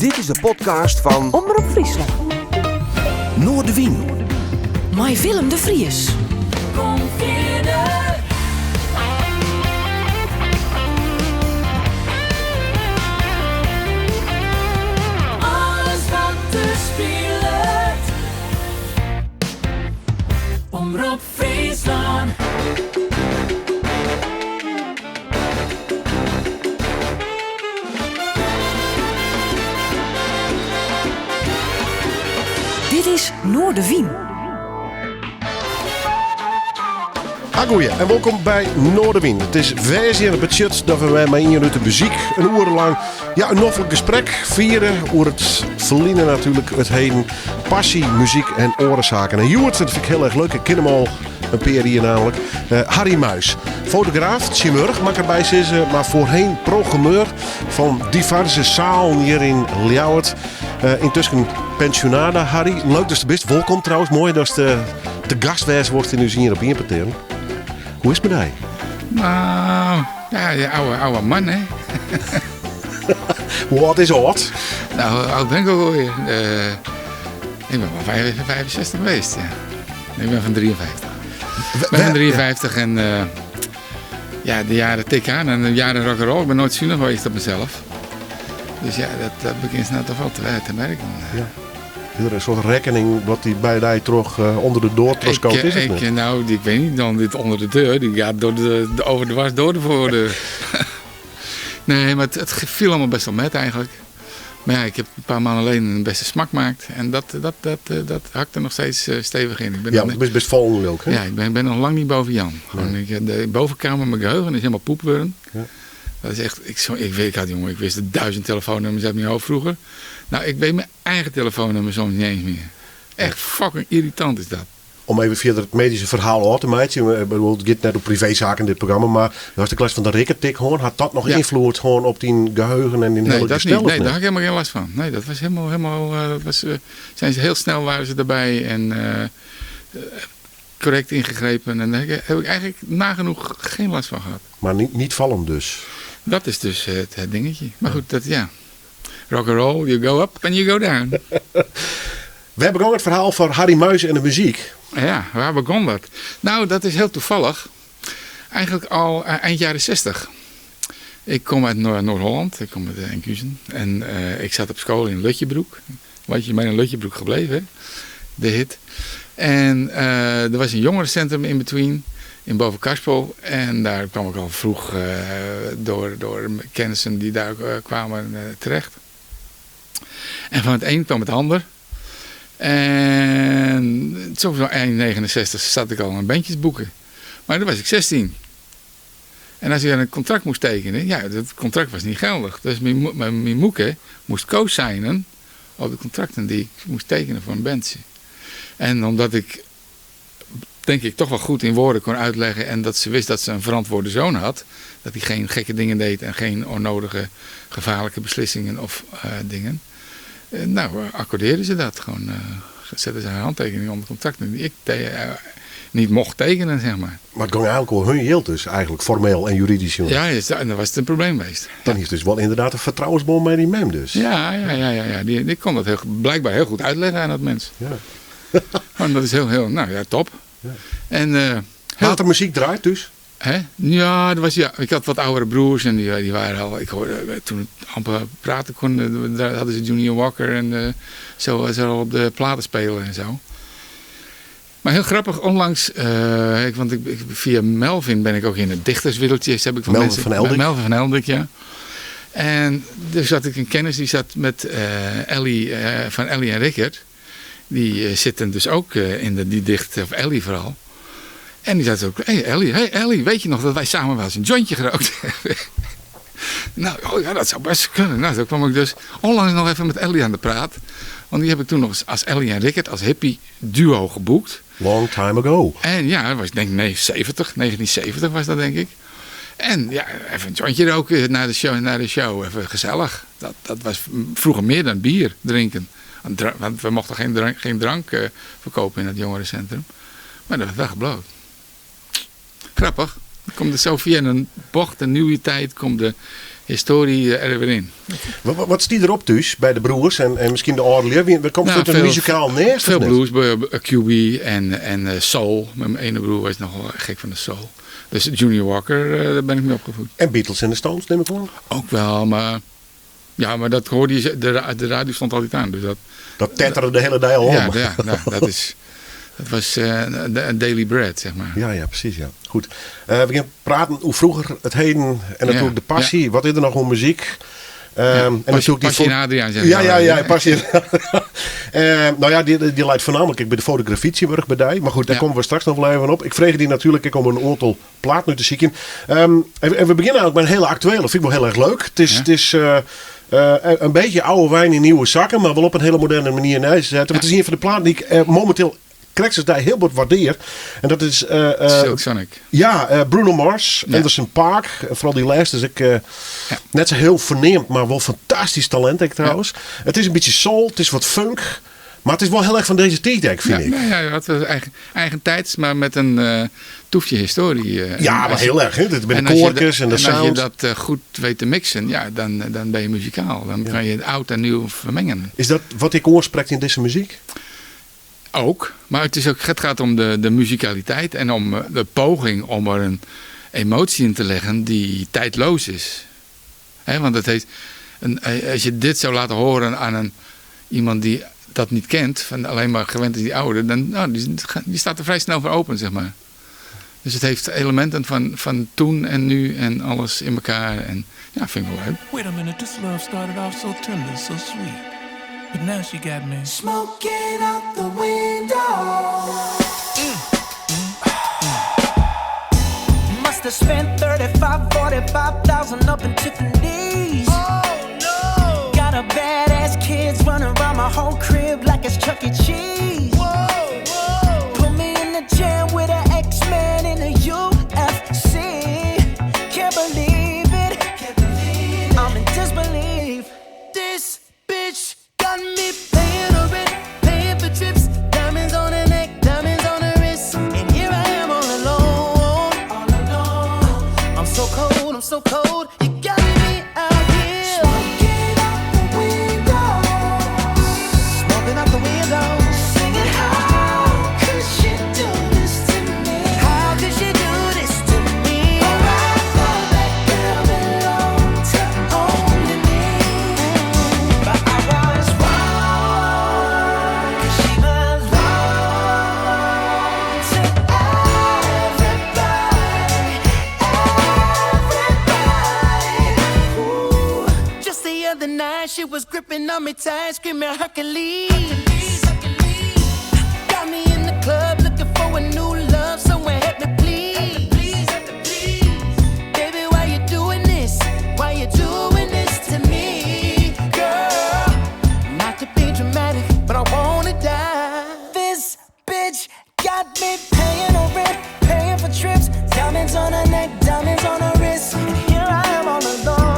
Dit is de podcast van Omroep Friesland. Noorderwien. Met Willem de Vries. Kom verder. Alles wat er speelt. Omroep Friesland. Dit is Noorderwien. Goeie en welkom bij Noorderwien. Het is wijs in het budget dat we met in de muziek een uur lang een noffelijk gesprek vieren over het verliezen natuurlijk het heen passie, muziek en orenzaken. En Joert, dat vind ik heel erg leuk. Ik ken hem al een paar hier namelijk. Harry Muis, fotograaf, chirurg mag erbij zitten, maar voorheen programmeur van diverse zalen hier in Ljouwert. Intussen pensionade, Harry. Leuk dat je best. Welkom trouwens. Mooi dat je de gastwijs wordt in uw hier op importeren. Hoe is het met hij? Nou, ja, oude man, hè. Wat is oud? Nou, oud ben ik ook alweer. Ik ben wel 65 geweest, ja. Ik ben van 53. Ik ben van 53 en de jaren tikken aan en de jaren rock'n'roll. Ik ben nooit zuinig geweest op mezelf. Dus ja, dat begint nou toch wel te merken. Ja. Is er een soort rekening wat die bij mij terug onder de deur terugkomt, is het niet? Nou, ik weet niet, dan dit onder de deur. Die gaat over de was door de voordeur. Nee, maar het viel allemaal best wel met eigenlijk. Maar ja, ik heb een paar maanden alleen een beste smak gemaakt. En dat hakt er nog steeds stevig in. Ik ben best vol ook, hè? Ja, ik ben nog lang niet boven Jan. Nee. De bovenkamer, mijn geheugen is helemaal poepwurm. Ja. Dat is echt, ik wist 1000 telefoonnummers uit mijn hoofd vroeger. Nou, ik weet mijn eigen telefoonnummer soms niet eens meer. Echt fucking irritant is dat. Om even via het medische verhaal af te maken. Het gaat net op privézaken in dit programma. Maar was de klas van de rikkertik gewoon. Had dat nog invloed gewoon op die geheugen en die hele gestel? Nee, daar had ik helemaal geen last van. Nee, dat was helemaal zijn ze heel snel waren ze erbij. En correct ingegrepen. En daar heb ik eigenlijk nagenoeg geen last van gehad. Maar niet vallen dus? Dat is dus het dingetje. Maar goed, rock and roll, you go up and you go down. We hebben ook het verhaal van Harry Muis en de muziek. Ja, waar begon dat? Nou, dat is heel toevallig. Eigenlijk al eind jaren 60. Ik kom uit Noord-Holland, ik kom uit Enkhuizen. En ik zat op school in Lutjebroek. Wat je bij een Lutjebroek gebleven, hè? De hit. En er was een jongerencentrum in between. In Bovenkarspel. En daar kwam ik al vroeg door kennissen die daar kwamen terecht. En van het een kwam het ander. En zo eind 69 zat ik al aan bandjes boeken. Maar toen was ik 16. En als ik dan een contract moest tekenen, dat contract was niet geldig. Dus mijn moeke moest co-signen op de contracten die ik moest tekenen voor een bandje. En omdat ik denk ik toch wel goed in woorden kon uitleggen en dat ze wist dat ze een verantwoorde zoon had, dat hij geen gekke dingen deed en geen onnodige gevaarlijke beslissingen of dingen. Accordeerden ze dat gewoon. Zetten ze haar handtekening onder contracten die ik niet mocht tekenen, zeg maar. Maar het ging eigenlijk wel hun hield dus, eigenlijk formeel en juridisch. Ja, en dan was het een probleem geweest. Dan is het dus wel inderdaad een vertrouwensbom bij die mem dus. Ja. Die kon dat blijkbaar heel goed uitleggen aan dat mens. Ja. En dat is heel, top. Ja. En later muziek draait dus? Hè? Ja, ik had wat oudere broers en die waren al. Ik hoorde toen ik amper praten kon, daar hadden ze Junior Walker en zo op de platen spelen en zo. Maar heel grappig, onlangs, want via Melvin ben ik ook in het dichterswereldje. Heb ik van Melvin van Eldik? Melvin van Eldik, ja. En dus had ik een kennis die zat met Ellie en Rickert. Die zitten dus ook in die dicht, of Ellie vooral. En die zei ook, hey Ellie, weet je nog dat wij samen wel eens een jointje gerookt hebben? Nou, dat zou best kunnen. Nou, toen kwam ik dus onlangs nog even met Ellie aan de praat. Want die heb ik toen nog eens als Ellie en Rickert als hippie duo geboekt. Long time ago. En ja, dat was denk ik 1970 was dat denk ik. En ja, even een jointje roken na de show. Even gezellig. Dat was vroeger meer dan bier drinken. Want we mochten geen drank verkopen in het jongerencentrum. Maar dat werd wel gebloot. Grappig. Dan komt er zo via een bocht, een nieuwe tijd, komt de historie er weer in. Wat stiet erop dus bij de broers en misschien de oude leer? Komt het een muzikaal neer? Veel blues, QB en soul. Mijn ene broer was nogal gek van de soul. Dus Junior Walker, daar ben ik mee opgevoed. En Beatles en de Stones, neem ik aan? Ook wel, maar dat hoorde je, de radio stond altijd aan. Dus dat tetterde de hele dag al om. Ja, dat was een daily bread, zeg maar. Ja, precies, ja. Goed. We gaan praten hoe vroeger, het heden en natuurlijk de passie. Wat is er nog om muziek? En natuurlijk passie en Adriaan, zeg ja, passie. Die leidt voornamelijk bij de fotografie bij. Maar goed, daar komen we straks nog wel even op. Ik vreeg die natuurlijk om een aantal plaat nu te zien. En we beginnen eigenlijk met een hele actuele. Dat vind ik wel heel erg leuk. Het is een beetje oude wijn in nieuwe zakken, maar wel op een hele moderne manier neerzetten. Het is een van de platen die ik momenteel Cracksters daar heel wat waardeer. En dat is Silk Sonic. Ja, Bruno Mars, Anderson .Paak. Vooral die laatste is ik net zo heel verneemd, maar wel fantastisch talent trouwens. Het is een beetje soul, het is wat funk. Maar het is wel heel erg van deze tijd, vind ik. Ja, het was eigen tijds, maar met een toefje historie. Maar heel erg. Hè? Met de koorkes en de sound. Als je dat goed weet te mixen, dan ben je muzikaal. Dan kan je het oud en nieuw vermengen. Is dat wat ik oorspreekt in deze muziek? Ook, maar het gaat om de muzikaliteit en om de poging om er een emotie in te leggen die tijdloos is. Want het heeft als je dit zou laten horen aan iemand die dat niet kent, van alleen maar gewend is die oude, dan die staat er vrij snel voor open, zeg maar. Dus het heeft elementen van toen en nu en alles in elkaar en vind ik wel leuk. Wait a minute, this love started off so tender, so sweet. But now she got me smoking out the window. Must have spent 45,000 up in Tiffany's. Oh no! Got a badass kids running around my whole crib like it's Chuck E. Cheese. Whoa! Put me in the jam with an X-Man in the UFC. Can't believe it. I'm in disbelief. This bitch got me paying her rent, paying for trips, diamonds on her neck, diamonds on her wrist, and here I am all alone. I'm so cold, you got me out here. Smoking out the window, smoking out the window, singing how could she do this to me? How could she do this to me? Oh, I thought that girl belonged to only me, but I was wrong, 'cause she belonged to everybody. Ooh. Just the other night she was gripping on me tight, screaming Hercules. Got me in the club looking for a new love, someone help me please. Baby, why you doing this? Why you doing this to me, girl? Not to be dramatic, but I wanna die. This bitch got me paying her rent, paying for trips, diamonds on her neck, diamonds on her wrist, and here I am all alone.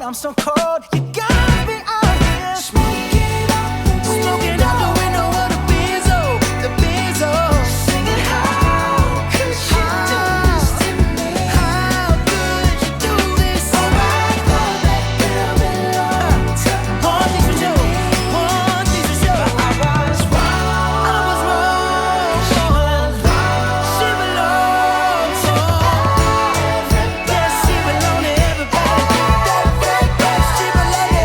I'm so cold, you got me out here. Smoking out the window of the Benzo, singing how could she do this to me? How could you do this? Oh, I thought that girl belonged to one thing for sure. But I was wrong. She belonged to everybody. Yes, she belonged to everybody. She belonged to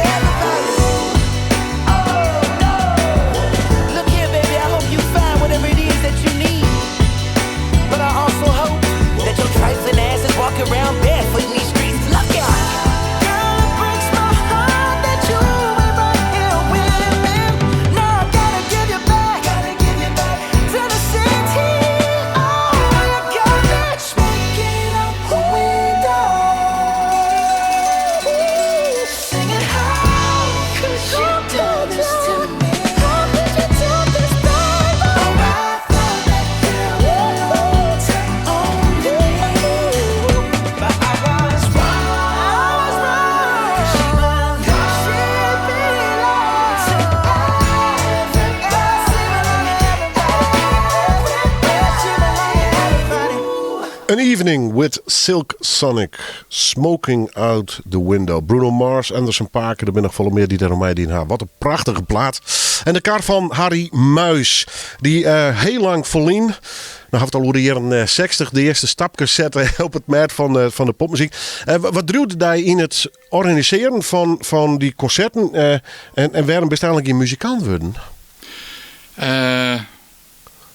An Evening with Silk Sonic. Smoking Out the Window. Bruno Mars, Anderson .Paak. Er ben nog veel meer die daar om mij in haar. Wat een prachtige plaat. En de kar van Harry Muis. Die heel lang volien. Nou had het al over de jaren 60 de eerste stapjes zetten op het merk van de popmuziek. Wat druwde hij in het organiseren van die concerten? En waarom best eigenlijk in muzikant worden?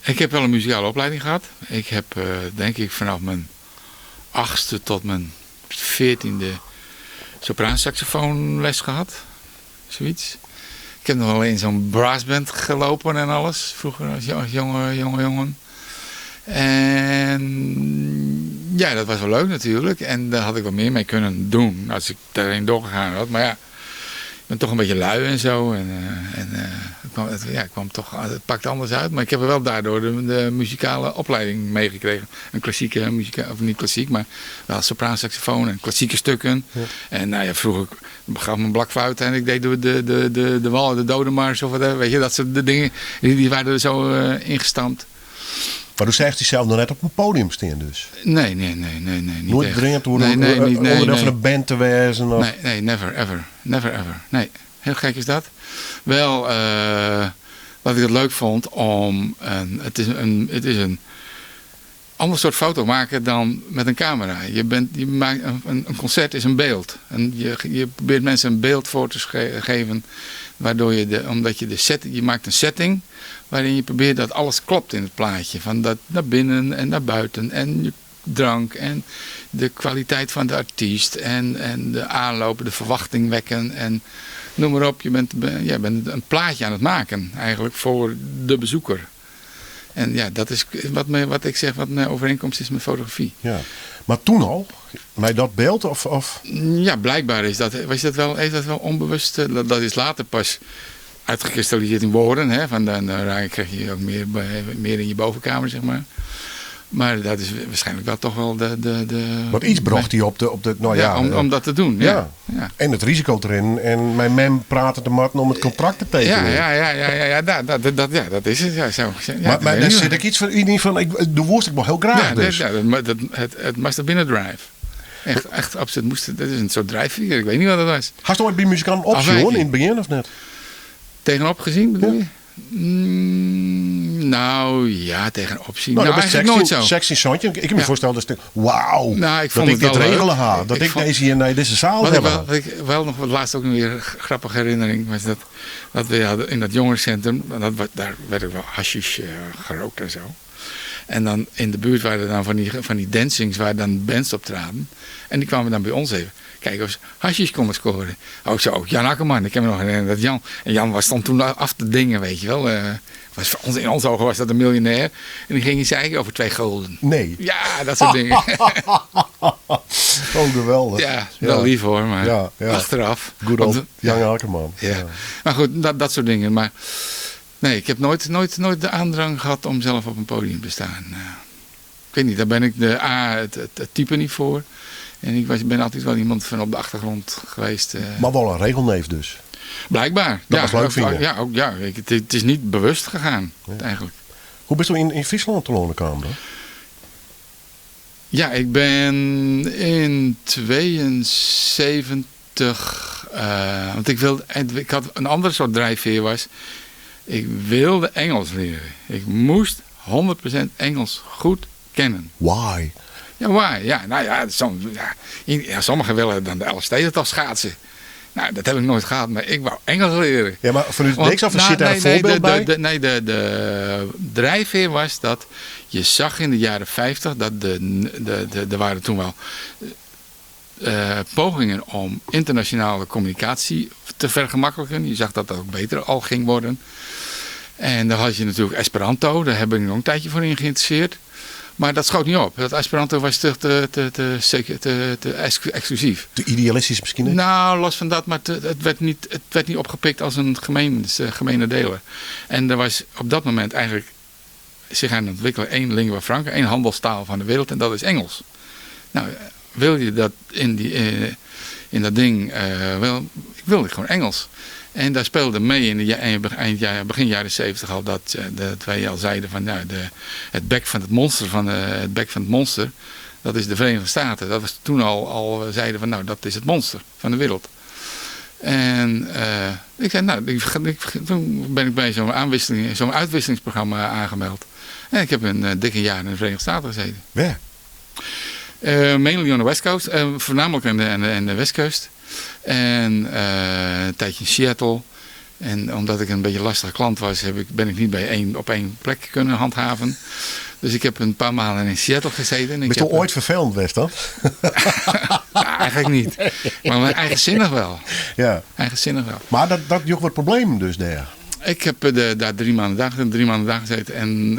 Ik heb wel een muzikale opleiding gehad. Ik heb denk ik vanaf mijn 8e tot mijn 14e sopraansaxofoonles gehad. Zoiets. Ik heb nog wel in zo'n brassband gelopen en alles. Vroeger als jonge jongen. En ja, dat was wel leuk natuurlijk. En daar had ik wel meer mee kunnen doen als ik daarin doorgegaan had. Maar ja, ik ben toch een beetje lui en zo. Het pakt anders uit. Maar ik heb er wel daardoor de muzikale opleiding meegekregen. Een klassieke muzikale, of niet klassiek, maar wel sopraansaxofoon en klassieke stukken. Ja. En nou ja, vroeger gaf me een blakfluit en ik deed de wal, de dodenmars of wat, weet je, dat soort de dingen. Die waren er zo ingestampt. Maar toen zegt hij zelf nog net op een podium staan dus? Nee. Niet nooit dringend onderdeel van een band te wezen? Of? Nee, never ever. Nee, heel gek is dat. Wel, wat ik het leuk vond om... Het is een ander soort foto maken dan met een camera. Je maakt een concert is een beeld. En je probeert mensen een beeld voor te geven... Waardoor je maakt een setting waarin je probeert dat alles klopt in het plaatje. Van dat naar binnen en naar buiten en je drank en de kwaliteit van de artiest en de aanlopen, de verwachting wekken en noem maar op. Je bent een plaatje aan het maken eigenlijk voor de bezoeker. En ja, dat is wat ik zeg, wat mijn overeenkomst is met fotografie. Ja. Maar toen al? Met dat beeld? Of? Ja, blijkbaar is dat wel onbewust. Dat is later pas uitgekristalliseerd in woorden. Hè, van dan krijg je ook meer in je bovenkamer, zeg maar. Maar dat is waarschijnlijk wel toch wel de Want iets bracht hij op de om dat te doen. Ja. En het risico erin. En mijn mem praatte de mat om het contract te tekenen. Ja, dat is het. Ja, zo. Ja, maar daar zit ik iets van de woord ik wel heel graag dus. Het must have been a drive. Echt absoluut. Dat is een soort drijfveer. Ik weet niet wat dat was. Had je ooit bij muzikant optie in het begin of net? Tegenop gezien bedoel je? Nou ja, tegen optie. Nou, dat is nooit zo. Sexy zoontje. Ik heb me voorstellen dat wauw. Nou, ik vond dat ik dit regelen had. Dat ik deze zaal heb. Wat ik wel nog laatst ook nog weer een grappige herinnering was dat we hadden in dat jongerencentrum, daar werd ook wel hashish gerookt en zo. En dan in de buurt waren er dan van die dancings waar dan bands optraden. En die kwamen dan bij ons even kijken of ze hashish konden scoren. Oh zo, Jan Akkerman. Ik heb me nog herinnerd dat Jan... En Jan stond toen af te dingen, weet je wel. In onze ogen was dat een miljonair. En die ging zeiken over 2 gulden. Nee. Ja, dat soort dingen. Oh, geweldig. Ja, wel lief hoor, maar achteraf. Good old Jan Akkerman. Ja. Maar goed, dat soort dingen. Maar nee, ik heb nooit de aandrang gehad om zelf op een podium te staan. Ik weet niet, daar ben ik het type niet voor. En ik ben altijd wel iemand van op de achtergrond geweest. Maar wel een regelneef dus? Blijkbaar. Dat was leuk vinden? Ja, het is niet bewust gegaan eigenlijk. Hoe bist u in Friesland te wonen gekomen dan? Ja, ik ben in 72... want ik had een ander soort drijfveer was... Ik wilde Engels leren. Ik moest 100% Engels goed kennen. Why? Ja, why? Ja, nou ja, sommigen willen dan de Elfstedentocht schaatsen. Nou, dat heb ik nooit gehad, maar ik wou Engels leren. Ja, maar vanuit niks af zit daar een voorbeeld bij? De drijfveer was dat je zag in de jaren 50 dat er waren toen wel pogingen om internationale communicatie te vergemakkelijken. Je zag dat dat ook beter al ging worden. En dan had je natuurlijk Esperanto, daar heb ik nog een tijdje voor in geïnteresseerd. Maar dat schoot niet op. Dat Esperanto was te exclusief. Te idealistisch misschien? Nou, los van dat, maar het werd niet opgepikt als een gemene deler. En er was op dat moment eigenlijk zich aan het ontwikkelen 1 lingua franca, 1 handelstaal van de wereld en dat is Engels. Nou, wil je dat in dat ding, ik wilde gewoon Engels. En daar speelde mee in begin jaren 70 al dat wij al zeiden van het bek van het monster Dat is de Verenigde Staten. Dat was toen al zeiden van, nou, dat is het monster van de wereld. En ik zei, nou, toen ben ik bij zo'n uitwisselingsprogramma aangemeld. En ik heb een dikke jaar in de Verenigde Staten gezeten. Ja. Mainly on the West Coast. Voornamelijk aan de West Coast. En een tijdje in Seattle. En omdat ik een beetje lastige klant was, ben ik niet op één plek kunnen handhaven. Dus ik heb een paar maanden in Seattle gezeten. Ben je toch ooit vervelend geweest dan? Nou, eigenlijk niet. Maar eigenzinnig wel. Ja. Eigenzinnig wel. Maar dat joeg wat problemen dus daar. Ik heb daar 3 maanden daar gezeten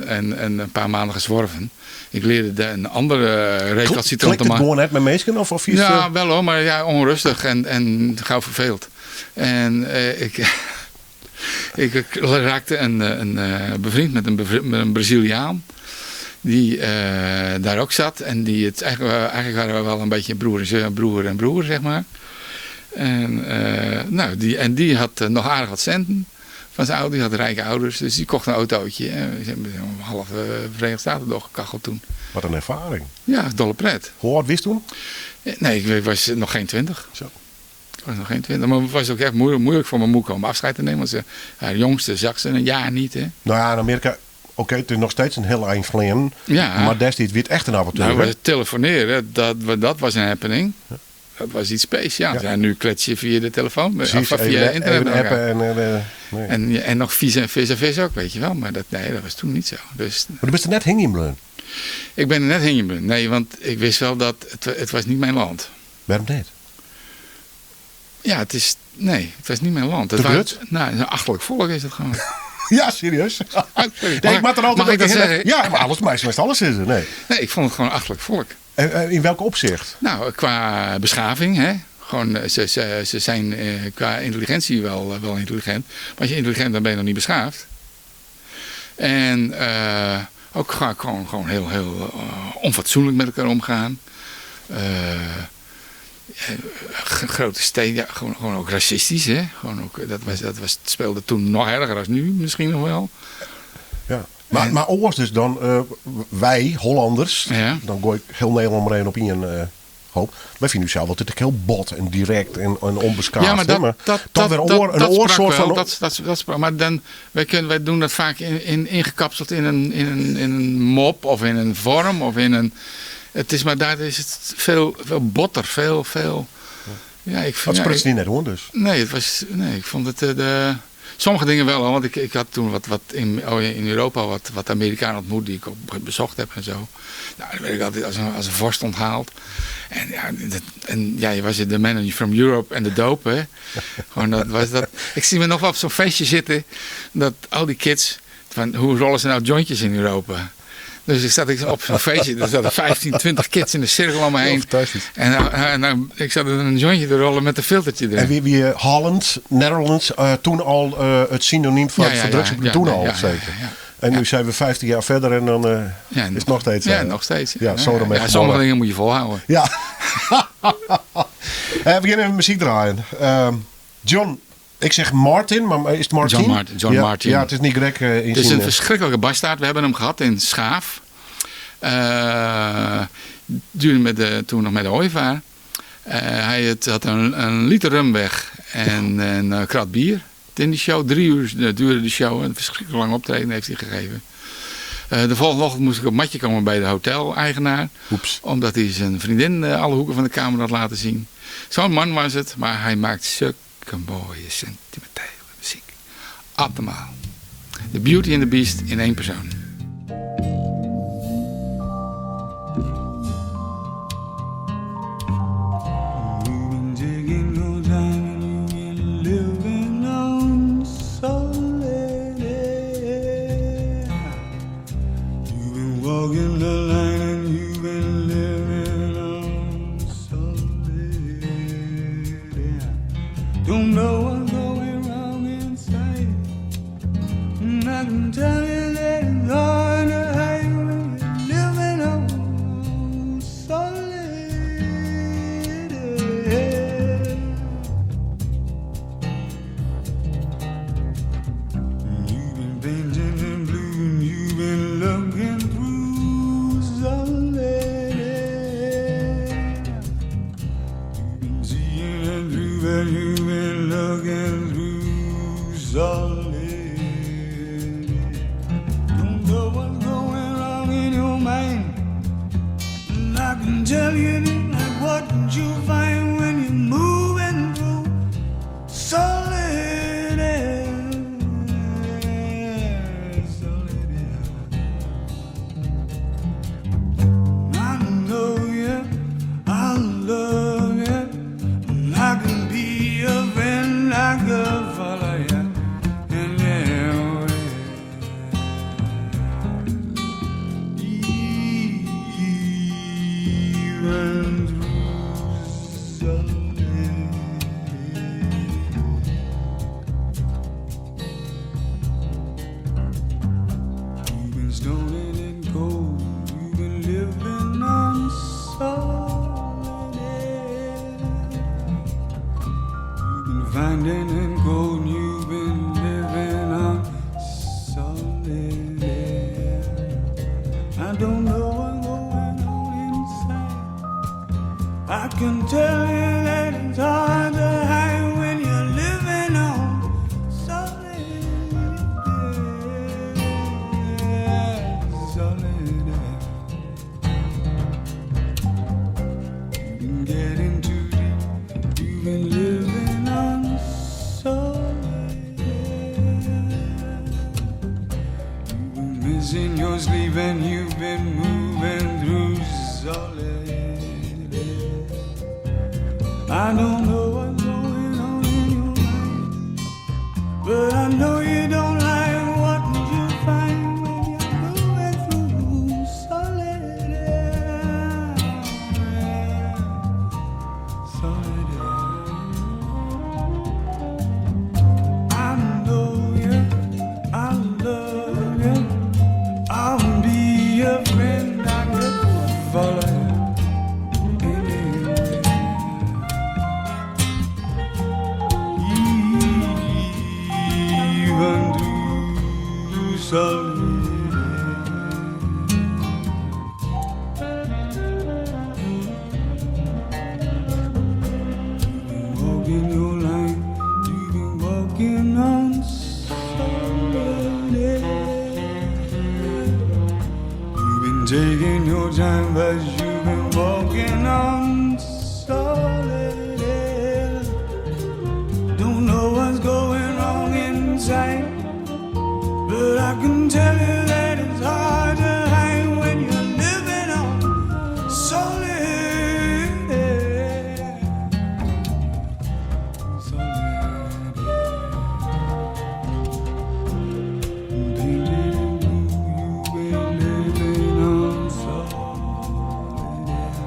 en een paar maanden gezworven. Ik leerde een andere recalcitrant te maken. maken. Gewoon net met meesken of iets? Ja, wel hoor, maar ja, onrustig en gauw verveeld. En ik raakte bevriend met een Braziliaan. Die daar ook zat. En die eigenlijk waren we wel een beetje broer en broer, zeg maar. En die had nog aardig wat centen van zijn ouders. Die had rijke ouders. Dus die kocht een autootje. We zijn half Verenigde Staten doorgekacheld toen. Wat een ervaring. Ja, dolle pret. Hoe oud wist toen? Nee, ik was nog geen 20. Zo. Ik was nog geen 20. Maar het was ook echt moeilijk voor mijn moeder om afscheid te nemen. Want haar jongste zag ze een jaar niet. Hè. Nou ja, in Amerika... Oké, het is nog steeds een heel eind geleden. Ja. Maar destijds werd echt een avontuur. Nou, telefoneren, dat was een happening. Ja. Dat was iets speciaals. Ja. Nu klets je via de telefoon. Precies, via internet. Appen en nog vis ook, weet je wel. Maar dat was toen niet zo. Dus, maar je bent er net hingebleven. Ik ben er net hingebleven. Nee, want ik wist wel dat het was niet mijn land. Waarom niet? Ja, het was niet mijn land. Een achterlijk volk is het gewoon. Ja, serieus? Ik mag er altijd ik dat zeggen? Ja, maar alles is er. Nee, ik vond het gewoon een achterlijk volk. In welk opzicht? Nou, qua beschaving, hè. Gewoon, ze zijn qua intelligentie wel intelligent. Maar als je intelligent bent, ben je nog niet beschaafd. En ook gewoon heel onfatsoenlijk met elkaar omgaan. Grote steen, ja, gewoon ook racistisch, hè? Gewoon ook, het speelde toen nog erger als nu, misschien nog wel. Ja. Maar oors dus dan, wij Hollanders, dan gooi ik heel Nederland maar één op in hoop. Wij vinden u zelf altijd heel bot en direct en onbeschaafd. Ja, maar dat oorsoort van. Maar dan, wij doen dat vaak ingekapseld in een mop of in een vorm of in een. Maar daar is het veel botter, veel. Ja, dat spruit niet net hoor dus. Nee, ik vond het sommige dingen wel, want ik had toen wat in Europa wat Amerikanen ontmoet die ik ook bezocht heb en zo. Nou, dan werd ik altijd als een vorst onthaald. En je was de man from Europe en de dope, hè. Gewoon ik zie me nog wel op zo'n feestje zitten dat al die kids, van hoe rollen ze nou jointjes in Europa? Dus ik zat op zo'n feestje, er zaten 15, 20 kids in de cirkel om me heen. Fantastisch. En ik zat een jointje te rollen met een filtertje erin. En wie Holland, Netherlands, toen al het synoniem van drugs, toen al zeker. Ja. En nu zijn we 15 jaar verder en dan is het nog steeds. Ja, nog steeds. Ja, sommige dingen moet je volhouden. Ja. We beginnen met muziek draaien. John... Ik zeg Martin, maar is het Martin? John Martin. Ja, het is niet Greg. Het is een verschrikkelijke bastaard. We hebben hem gehad in Schaaf. Duurde toen nog met de ooievaar. Hij had een liter rum weg en een krat bier in die show. 3 uur duurde de show. Een verschrikkelijk lang optreden heeft hij gegeven. De volgende ochtend moest ik op matje komen bij de hotel-eigenaar. Oeps. Omdat hij zijn vriendin alle hoeken van de kamer had laten zien. Zo'n man was het, maar hij maakt een mooie, sentimentele muziek. Optimaal. The Beauty and the Beast in 1 persoon. Don't know what's going wrong inside. And I can tell you that it's hard to hide when you're living on solid. You've been painting in blue and you've been looking through solid. walking through solitude. Don't know what's going wrong in your mind. And I can tell you that, like, what did you find when you're moving through solitude? I know you, I love you, and I can be a friend, I could follow you in your way. Even through solitude. You've been stoned and cold, you've been living on solid air. You've been finding and cold, you've been living on solid air. I don't know what's going on inside. I can tell you that it's hard to hide when you're living on solid air. Solid air. You've been getting too deep. You've been living on solid air. You've been missing your sleep and you've been moving through solid air. I don't know what's going on in your mind, but I know you don't like what you find when you're moving through solid air. Solid air. I know you, I love you, I'll be your friend, I could follow you. Even through solitude. You've been walking your line, you've been walking on solid air. You've been taking your time, but you've been walking on solid air. Don't know what's going wrong inside, but I can tell you that it's hard to hide when you're living on solid air. Solid air. Baby, you've been living on solid air.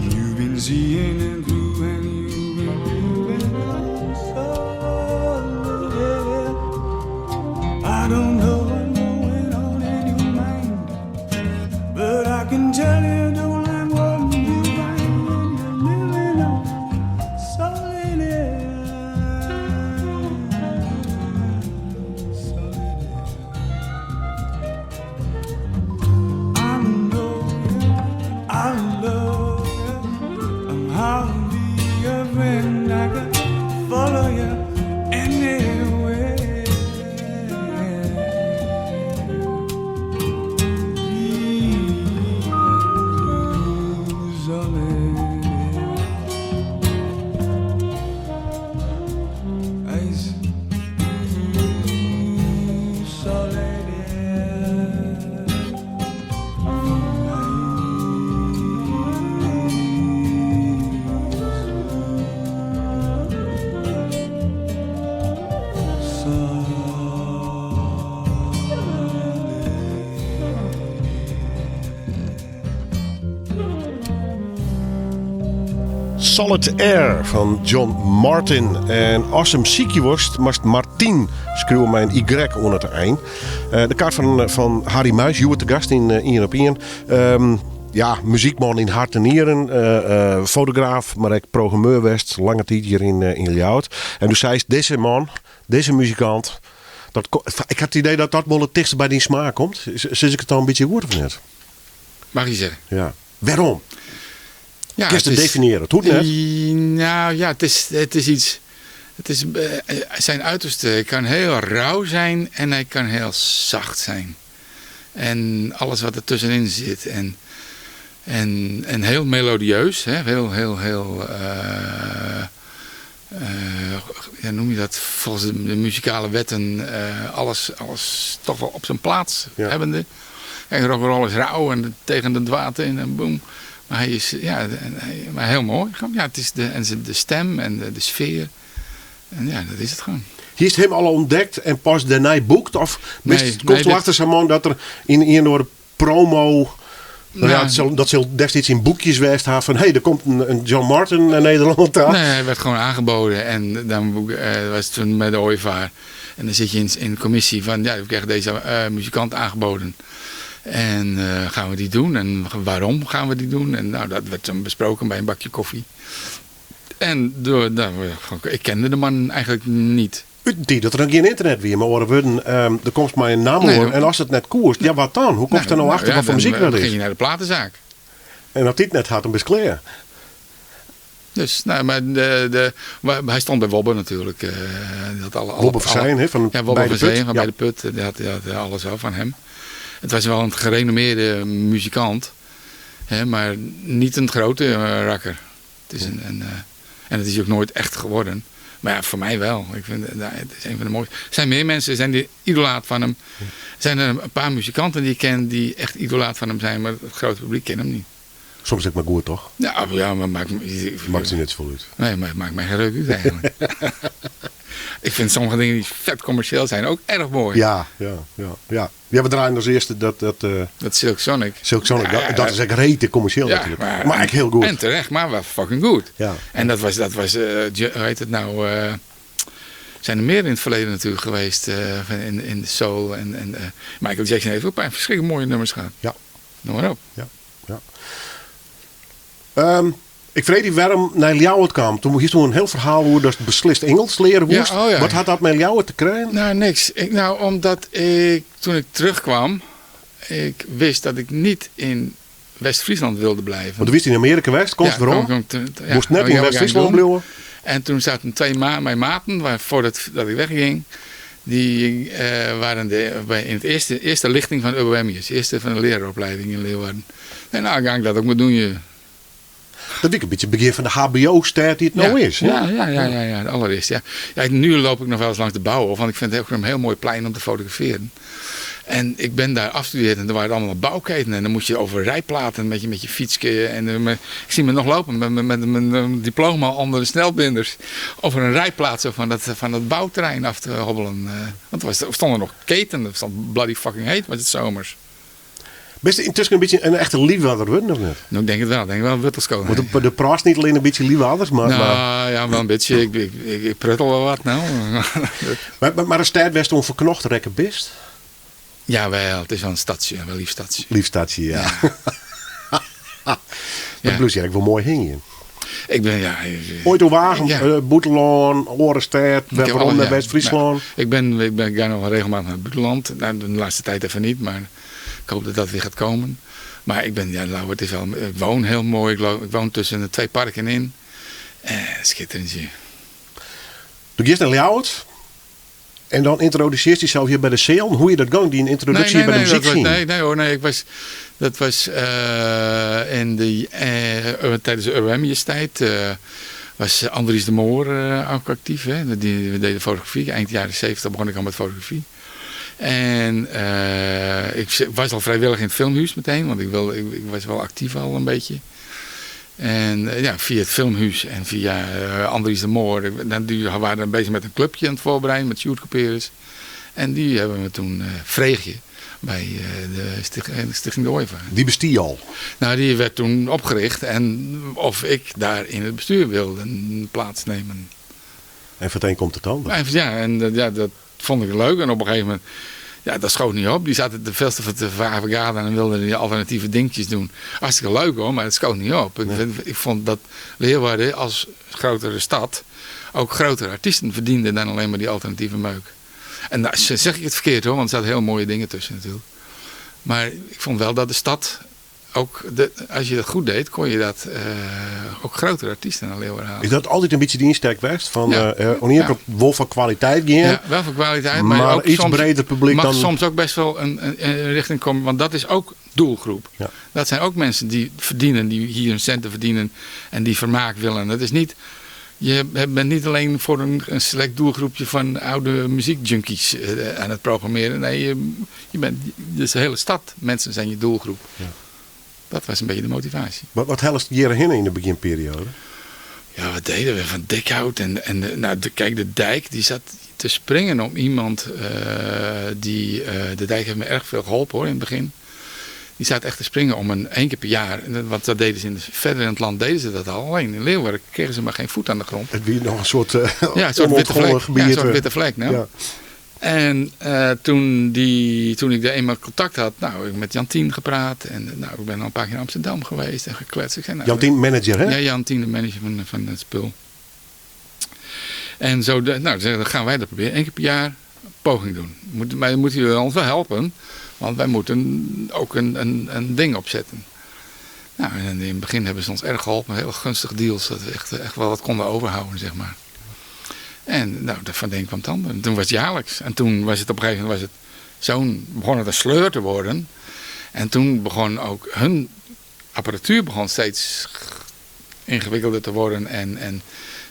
You've been seeing it through and you've been living on solid air. I don't know what's going on in your mind, but I can tell you don't like what you find when you're living on solid air. Solid air. I know you, I love you, and I'll be your friend, I can follow you anywhere. Solid Air van John Martin. En als hem ziekje was, moest Martin schreeuwen mijn Y onder het eind. De kaart van Harry Muis, Joe te gast in 1 op 1. Ja, muziekman in hart en nieren. Fotograaf, maar ook programmeur west. Lange tijd hier in Ljout. En dus zei deze man, deze muzikant. Ik had het idee dat dat wel het dichtst bij die smaak komt. Zit ik het dan een beetje goed of net? Mag je zeggen. Ja. Waarom? Ja, Kun je het definiëren? Het hoeft net. Nou ja, het is iets... zijn uiterste kan heel rauw zijn en hij kan heel zacht zijn. En alles wat er tussenin zit. En heel melodieus. Hè? Heel ja, noem je dat? Volgens de muzikale wetten alles toch wel op zijn plaats hebbende. En rock'n'roll is rauw en tegen de water in en boom. Maar hij is maar heel mooi. Ja, het is de stem en de sfeer. En ja, dat is het gewoon. Hier is het hem al ontdekt en pas daarna boekt? Of komt er achter zo'n dat er in een promo... dat zal destijds in boekjes geweest hebben van... er komt een John Martin naar Nederland aan. Nee, hij werd gewoon aangeboden. En dan was het toen met de ooievaar. En dan zit je in de commissie van... we krijgen deze muzikant aangeboden. En gaan we die doen? En waarom gaan we die doen? En nou, dat werd dan besproken bij een bakje koffie. En ik kende de man eigenlijk niet. Die dat er ook geen internet weer, maar er komt maar een naam hoor. En als het net koerst, ja wat dan? Hoe komt het er nou achter wat voor muziek dat is? Dan ging je naar de platenzaak. En als dit net had, hem beskleren. Dus, nou, maar hij stond bij Wobbe natuurlijk. Wobbe Verzijn, hè? Van Wobbe Verzijn, van bij de Put. Die had alles al van hem. Het was wel een gerenommeerde muzikant. Hè, maar niet een grote rakker. Het is en het is ook nooit echt geworden. Maar ja, voor mij wel. Ik vind het is een van de mooiste. Er zijn meer mensen, zijn die idolaat van hem. Er zijn er een paar muzikanten die ik ken die echt idolaat van hem zijn. Maar het grote publiek kent hem niet. Soms is het maar goed, toch? Ja, maar maakt ze net zo vol uit. Nee, maar het maakt mij geen reuk uit eigenlijk. Ik vind sommige dingen die vet commercieel zijn ook erg mooi. Ja. Ja, we draaien als eerste dat Silk Sonic. Silk Sonic, dat is echt rete commercieel natuurlijk. Maar eigenlijk heel goed. En terecht, maar wel fucking goed. Ja. En dat was hoe heet het nou... zijn er meer in het verleden natuurlijk geweest in de soul. En Michael Jackson heeft ook een paar verschrikkelijk mooie nummers gehad. Ja. Noem maar op. Ja. Ik vrees die waarom naar Ljouwert kwam. Toen moest je een heel verhaal hoe dat beslist Engels leren moest. Ja. Wat had dat met Ljouwert te krijgen? Nou, niks. Omdat ik toen ik terugkwam, ik wist dat ik niet in West-Friesland wilde blijven. Want toen wist je in Amerika geweest, waarom? Moest net in West-Friesland blijven. En toen zaten mijn maten, voordat ik wegging, die waren in het eerste lichting van UWM'ers. Eerste van de leraaropleiding in Leeuwarden. En nou, ga ik dat ook maar doen je. Dat is een beetje het begin van de HBO-ster die het nou is. Hè? Ja, allereerst. Ja. Nu loop ik nog wel eens langs de Bouwhof, want ik vind het ook een heel mooi plein om te fotograferen. En ik ben daar afgestudeerd en er waren allemaal bouwketen. En dan moest je over rijplaten met je fietsje. En ik zie me nog lopen met mijn diploma onder de snelbinders. Over een rijplaat zo van dat bouwterrein af te hobbelen. Want er stonden nog keten, het stond bloody fucking heet, was het zomers. Best intussen een beetje een echte liefhebber worden of niet? Nou, ik denk het wel. Ik denk wel Wittelskoning. Want de praat niet alleen een beetje liefhebbers, maar... Nou, ja, wel een beetje. Ik pruttel wel wat nou. maar een stad best onverknocht rekken best? Ja, wel. Het is wel een stadje. Wel lief stadje. Lief stadje, ja. Dat bloes je eigenlijk wel mooi hingen. Ik ben, ooit op Wagen, Boeteland, Orenstedt, waarom naar West-Friesland? Ik ga nog wel regelmatig naar Boeteland. Nou, de laatste tijd even niet, maar ik hoop dat dat weer gaat komen. Maar ik woon heel mooi. Ik woon tussen de 2 parken in. Schitterend hier. Toen gist naar Ljouwert. En dan introduceert hij zelf hier bij de Zeon. Hoe je dat ging, die introductie bij de muziek zien? Nee. Dat was tijdens de UWM-tijd. Was Andries de Moor ook actief. Hè? We deden fotografie. Eind jaren 70 begon ik al met fotografie. En ik was al vrijwillig in het filmhuis meteen. Want ik was wel actief al een beetje. En via het filmhuis en via Andries de Moor. Die waren bezig met een clubje aan het voorbereiden met shootcoupeurs. En die hebben we toen Vreegje bij de Stichting de Ooievaar. Die bestie al? Nou, die werd toen opgericht. En of ik daar in het bestuur wilde plaatsnemen. En meteen komt het dan? Dat vond ik leuk. En op een gegeven moment... Ja, dat schoot niet op. Die zaten te veel te vergaderen en wilden die alternatieve dingetjes doen. Hartstikke leuk hoor, maar het schoot niet op. Nee. Ik vond dat Leeuwarden als grotere stad ook grotere artiesten verdiende dan alleen maar die alternatieve meuk. En daar zeg ik het verkeerd hoor, want er zaten heel mooie dingen tussen natuurlijk. Maar ik vond wel dat de stad ook als je dat goed deed, kon je dat ook grotere artiesten naar Leeuwarden halen. Is dat altijd een beetje de insteek geweest? Van Ja. oneerlijk wel van kwaliteit gaan, Ja, wel voor kwaliteit, maar ook iets soms breder publiek mag dan... soms ook best wel een richting komen, want dat is ook doelgroep. Ja. Dat zijn ook mensen die verdienen, die hier hun centen verdienen en die vermaak willen. Dat is niet, je bent niet alleen voor een select doelgroepje van oude muziekjunkies aan het programmeren. Nee, je bent, dus de hele stad, mensen zijn je doelgroep. Ja. Dat was een beetje de motivatie. Wat helst jaren heen in de beginperiode? Ja, wat deden we? Van Dikhout kijk, de dijk die zat te springen om iemand de dijk heeft me erg veel geholpen hoor in het begin. Die staat echt te springen om één keer per jaar. Want dat deden ze verder in het land deden ze dat al. Alleen in Leeuwarden kregen ze maar geen voet aan de grond. Het wie nog een soort Ja, een soort witte vlek. gebied. Ja, een soort witte vlek. Nou. Ja. En toen ik daar eenmaal contact had, heb ik met Jantien gepraat. En ik ben al een paar keer in Amsterdam geweest en gekletst. Ik zei, Jantien manager, hè? Ja, Jantien, de manager van het spul. En zo, dan gaan wij dat proberen. 1 keer per jaar een poging doen. Maar moeten jullie ons wel helpen. Want wij moeten ook een ding opzetten. Nou, en in het begin hebben ze ons erg geholpen met heel gunstige deals. Dat we echt wel wat konden overhouden, zeg maar. En van de een kwam het ander. En toen was het jaarlijks. En toen was het op een gegeven moment begon het een sleur te worden. En toen begon ook hun apparatuur steeds ingewikkelder te worden. En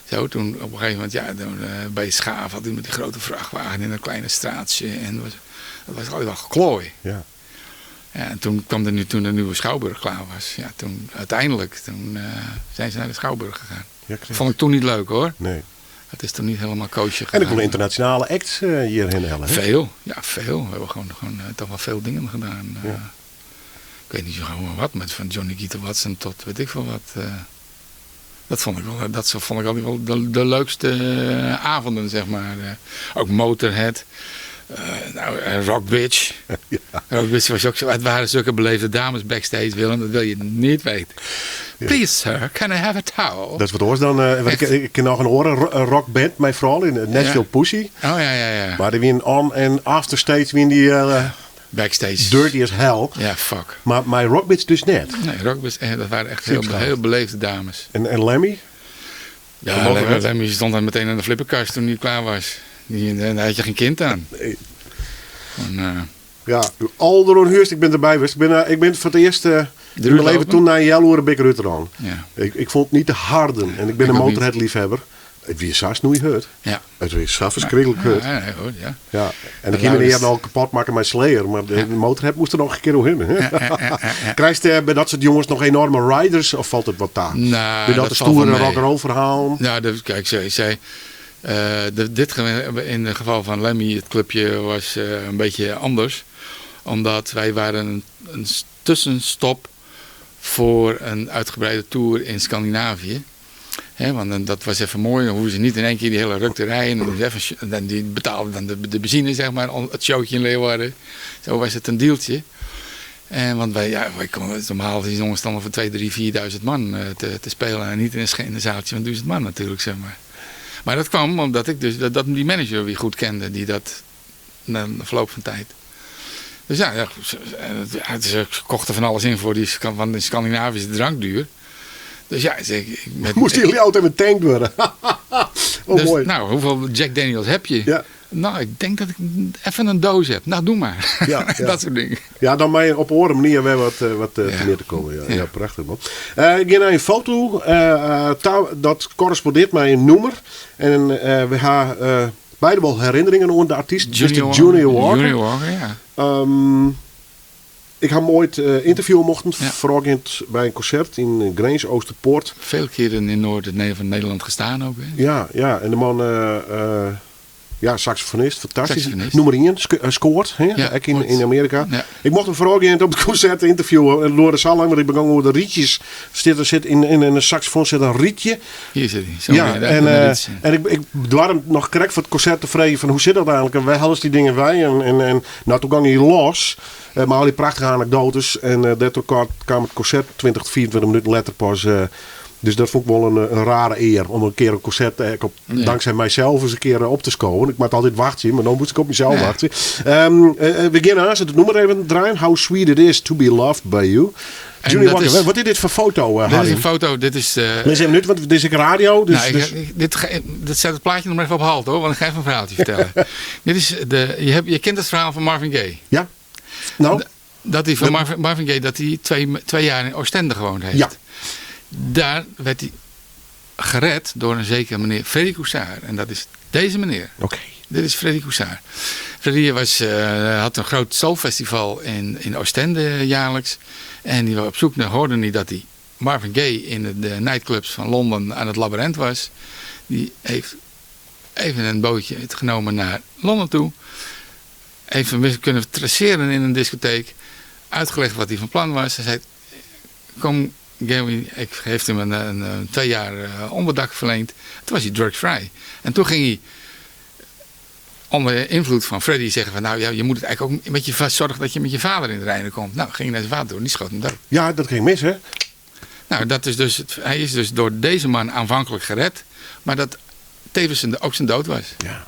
zo, toen op een gegeven moment, bij Schaaf had hij met die grote vrachtwagen in een kleine straatje. En dat was altijd wel geklooi. Ja. Ja, en toen kwam toen de nieuwe Schouwburg klaar was. Ja, uiteindelijk zijn ze naar de Schouwburg gegaan. Ja, vond ik toen niet leuk hoor. Nee. Het is toen niet helemaal koosje En gegaan. ik wil internationale acts hierheen hellen. hè? Veel, ja veel. We hebben gewoon toch wel veel dingen gedaan. Ja. Ik weet niet zo gewoon wat, van Johnny Guitar Watson tot weet ik veel wat. Dat vond ik altijd wel de leukste avonden, zeg maar. Ook Motorhead. Rock Bitch. Ja. Rock Bitch was ook zo. Het waren zulke beleefde dames backstage, Willem. Dat wil je niet weten. Ja. Please sir, can I have a towel? Dat is wat hoors dan. Ik ken nog een rockband, mijn vrouw in Nashville Ja. Pussy. Oh ja. Maar die win on- en afterstage win die Backstage. dirty as hell. Ja, fuck. Maar mijn rockbits dus net. Nee, Rock Bitch, dat waren echt Superschaaf. heel beleefde dames. En Lemmy? Ja, Lemmy stond dan meteen aan de flipperkast toen hij klaar was. Daar had je geen kind aan. Nee. En, Ja, Alderon Hurst, ik ben erbij geweest. Ik ben voor het eerst in mijn leven lopen? toen naar Jelloer Big Rutteran. ja. Ik vond het niet te harden. En ik ben Ik een ook niet. Motorhead liefhebber. Het weer saus nooit hurt. Ja. Het weer zo verschrikkelijk hurt. Ja, nee, goed, ja. Ja. En Dat ik ging nou, me al kapot maken met Slayer. Maar de Motorhead moest er nog een keer doorheen. Krijg je bij dat soort jongens nog enorme riders? Of valt het wat daar? Nou, Bij dat de valt wel stoere mee. rock'n'roll verhaal? Nou, kijk, in het geval van Lemmy, het clubje was een beetje anders. Omdat wij waren een tussenstop voor een uitgebreide tour in Scandinavië. Want dat was even mooi, dan hoeven ze niet in één keer die hele ruk te rijden. En die betaalden dan de benzine, zeg maar, het showtje in Leeuwarden. Zo was het een deeltje. En want wij konden normaal die jongens stonden voor 2.000, 3.000, 4.000 man te spelen. En niet in een zaaltje van 1000 man natuurlijk, zeg maar. Maar dat kwam omdat ik dus dat die manager weer goed kende, die dat na verloop van tijd. Dus ze kochten van alles in voor van de Scandinavische drankduur. Dus ja, Moest jullie auto met tank worden? Oh, dus, mooi. nou, hoeveel Jack Daniels heb je? Ja. Nou, ik denk dat ik even een doos heb. Nou, doe maar. Ja, ja. Dat soort dingen. Ja, dan mij op oren manier weer wat meer te komen. Ja, ja prachtig man. Ik ga naar een foto. Dat correspondeert met een nummer. En we hebben beide wel herinneringen aan de artiest. Junior Walker. Junior Walker, ja. Ik heb hem ooit interviewen mochten. Ja. Vooral bij een concert in Grange, Oosterpoort. Veel keren in Noord van Nederland gestaan ook. Hè? Ja. En de man... saxofonist, fantastisch. Saxofonist. Nummer 1, scoort, hè? Ja, ook in Amerika. Ja. Ik mocht hem vooral op het concert interviewen. En door de zaal lang, want ik begon over de rietjes. Zit in een saxofoon zit een rietje. Hier zit hij. Zo Ja, weer, en ik dwar hem nog correct voor het concert te vragen van hoe zit dat eigenlijk? En wij hadden die dingen wij. En nou, toen ging hij los. Maar al die prachtige anekdotes. En daardoor kwam het concert 20, 24 minuten later pas... Dus dat vond ik wel een rare eer. Om een keer een concert dankzij mijzelf eens een keer op te scoren. Ik moet altijd wachten, maar dan moest ik op mezelf wachten. We beginnen aan. Het nummer even draaien. How sweet it is to be loved by you. Junior, wat is dit voor foto, Harry? Dit is een foto. Dit is... Lees even nu, want dit is ik radio. Dus, dit zet het plaatje nog maar even op halt hoor. Want ik ga even een verhaaltje vertellen. Dit is je kent het verhaal van Marvin Gaye. Ja. Nou? Dat hij van Marvin Gaye dat hij twee jaar in Oostende gewoond heeft. Ja. Daar werd hij gered door een zekere meneer Freddy Coussard. En dat is deze meneer. Oké. Dit is Freddy Coussard. Freddy had een groot soulfestival in Oostende jaarlijks. En die was op zoek naar, hoorde hij dat hij Marvin Gaye in de nightclubs van Londen aan het Labyrinth was. Die heeft even een bootje genomen naar Londen toe. Even kunnen traceren in een discotheek. Uitgelegd wat hij van plan was. Hij zei, kom Gary, ik heeft hem een 2 jaar onderdak verleend. Toen was hij drugsvrij. En toen ging hij onder invloed van Freddy zeggen van nou ja, je moet het eigenlijk ook met je zorgen dat je met je vader in de reinen komt. Nou, ging hij naar zijn vader door en die schoot hem dood. Ja, dat ging mis hè? Nou, dat is dus hij is dus door deze man aanvankelijk gered, maar dat tevens ook zijn dood was. Ja,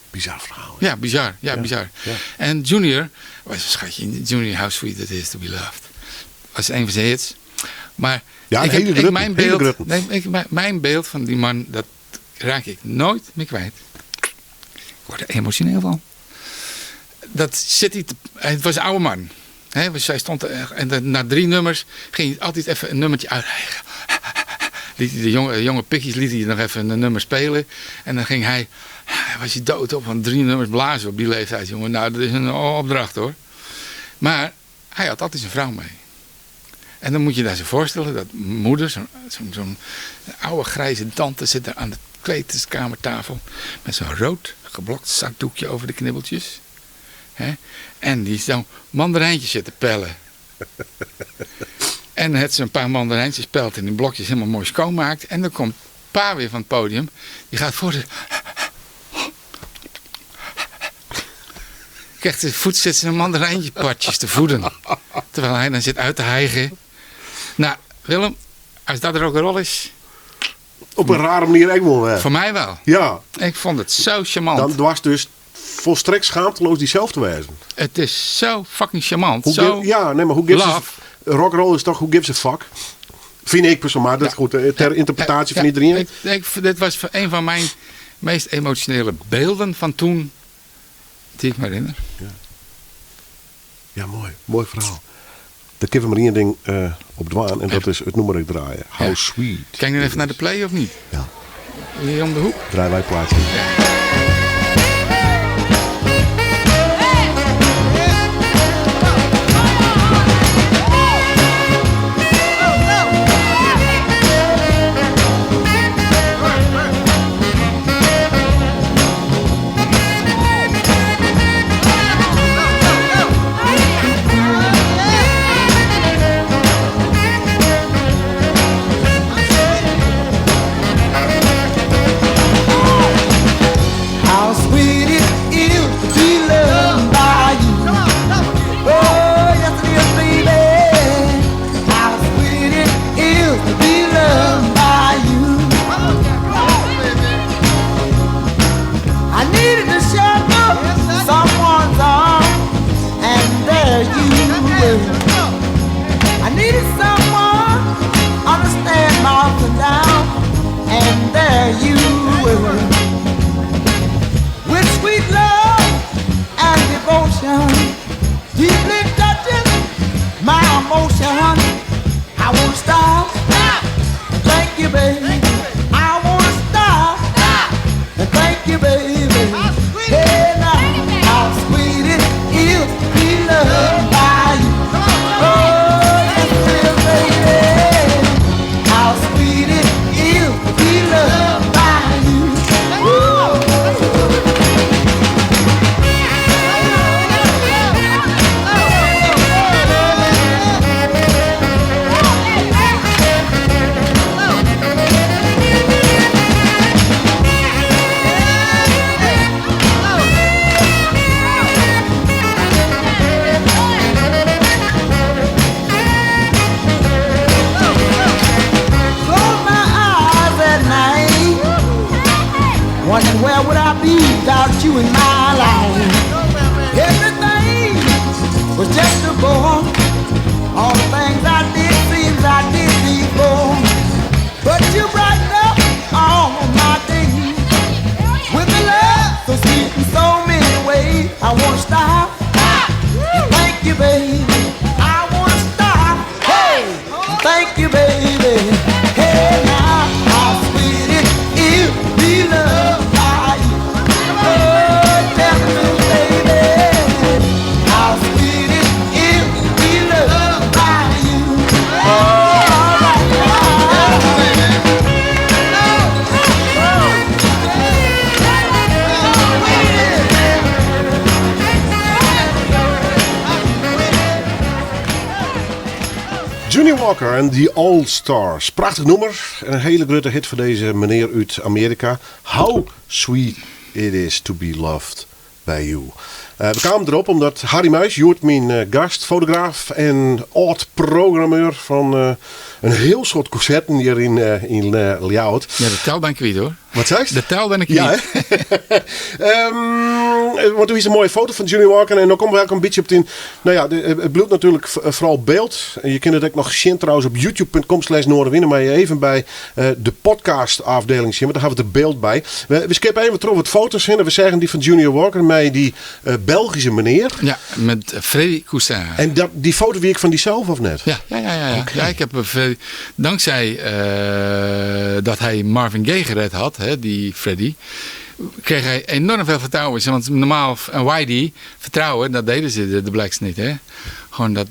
bizar verhaal. Ja, bizar. Ja, bizar. Ja. En Junior was een schatje. Junior, how sweet it is to be loved. Was een van zijn hits. Maar ja, mijn beeld van die man, dat raak ik nooit meer kwijt. Ik word er emotioneel van. Dat zit hij het was een oude man. Dus hij stond en na 3 nummers ging hij altijd even een nummertje uitreigen. De jonge pikkies liet hij nog even een nummer spelen. En dan ging hij was hij dood op van 3 nummers blazen op die leeftijd, jongen. Nou, dat is een opdracht hoor. Maar hij had altijd zijn vrouw mee. En dan moet je daar zo voorstellen dat moeder, zo'n oude grijze tante, zit daar aan de kleedkamertafel met zo'n rood geblokt zakdoekje over de knibbeltjes. En die zo'n mandarijntjes zitten pellen. En het ze een paar mandarijntjes pelt en die blokjes helemaal mooi schoonmaakt. En dan komt pa weer van het podium. Die gaat voor de... Krijgt de voet zit zijn mandarijntjepatjes te voeden. Terwijl hij dan zit uit te hijgen. Nou, Willem, als dat er ook een rol is... Op een rare manier ook wel. Voor mij wel. Ja. Ik vond het zo charmant. Dan was dus volstrekt schaamteloos die zelf te wijzen. Het is zo fucking charmant. Maar hoe gives a... Rock'n'roll is toch who gives a fuck? Vind ik persoonlijk, maar dat is goed. Ter interpretatie van iedereen. Dit was een van mijn meest emotionele beelden van toen... die ik me herinner. Ja, mooi. Mooi verhaal. Dan kunnen we maar één ding op dwaan. En dat is het nummer ik draaien. How sweet. Kijk nu even naar de play of niet? Ja. Hier om de hoek. Draai wij plaatsen. Ja. Wondering where would I be without you in my life? Everything was just a bore. All the things I did seems I did before. But you brighten up all my days with a love so sweet in so many ways. I won't stop. Thank you, baby. I won't stop. Hey, thank you, baby. Hey, now how sweet it is to be loved by you. Oh, tell me, baby, how sweet it is to be loved by you. Junior Walker en The All Stars. Prachtig nummer. En een hele grote hit voor deze meneer uit Amerika. How sweet it is to be loved by you. We kwamen erop omdat Harry Muis, Joert, mijn gast, fotograaf en oud-programmeur van een heel soort concerten hier in Ljout. Ja, de tel ben ik kwijt hoor. Wat zei je? De tel ben ik Ja, kwijt. want toen is een mooie foto van Junior Walker en dan komen we ook een beetje op in. Nou ja, het bloedt natuurlijk vooral beeld. En je kunt het ook nog zien trouwens op youtube.com/Noorderwinnen, maar je even bij de podcast afdeling zien, want daar hebben we het beeld bij. We skippen even terug wat foto's in en we zeggen die van Junior Walker met die Belgische meneer. Ja, met Freddy Cousin. En die foto wie ik van die zelf of net? Ja. Ja, ik heb Freddy, dankzij dat hij Marvin Gaye gered had, hè, die Freddy, kreeg hij enorm veel vertrouwen. Want normaal een YD vertrouwen, dat deden ze de Blacks niet. Hè? Gewoon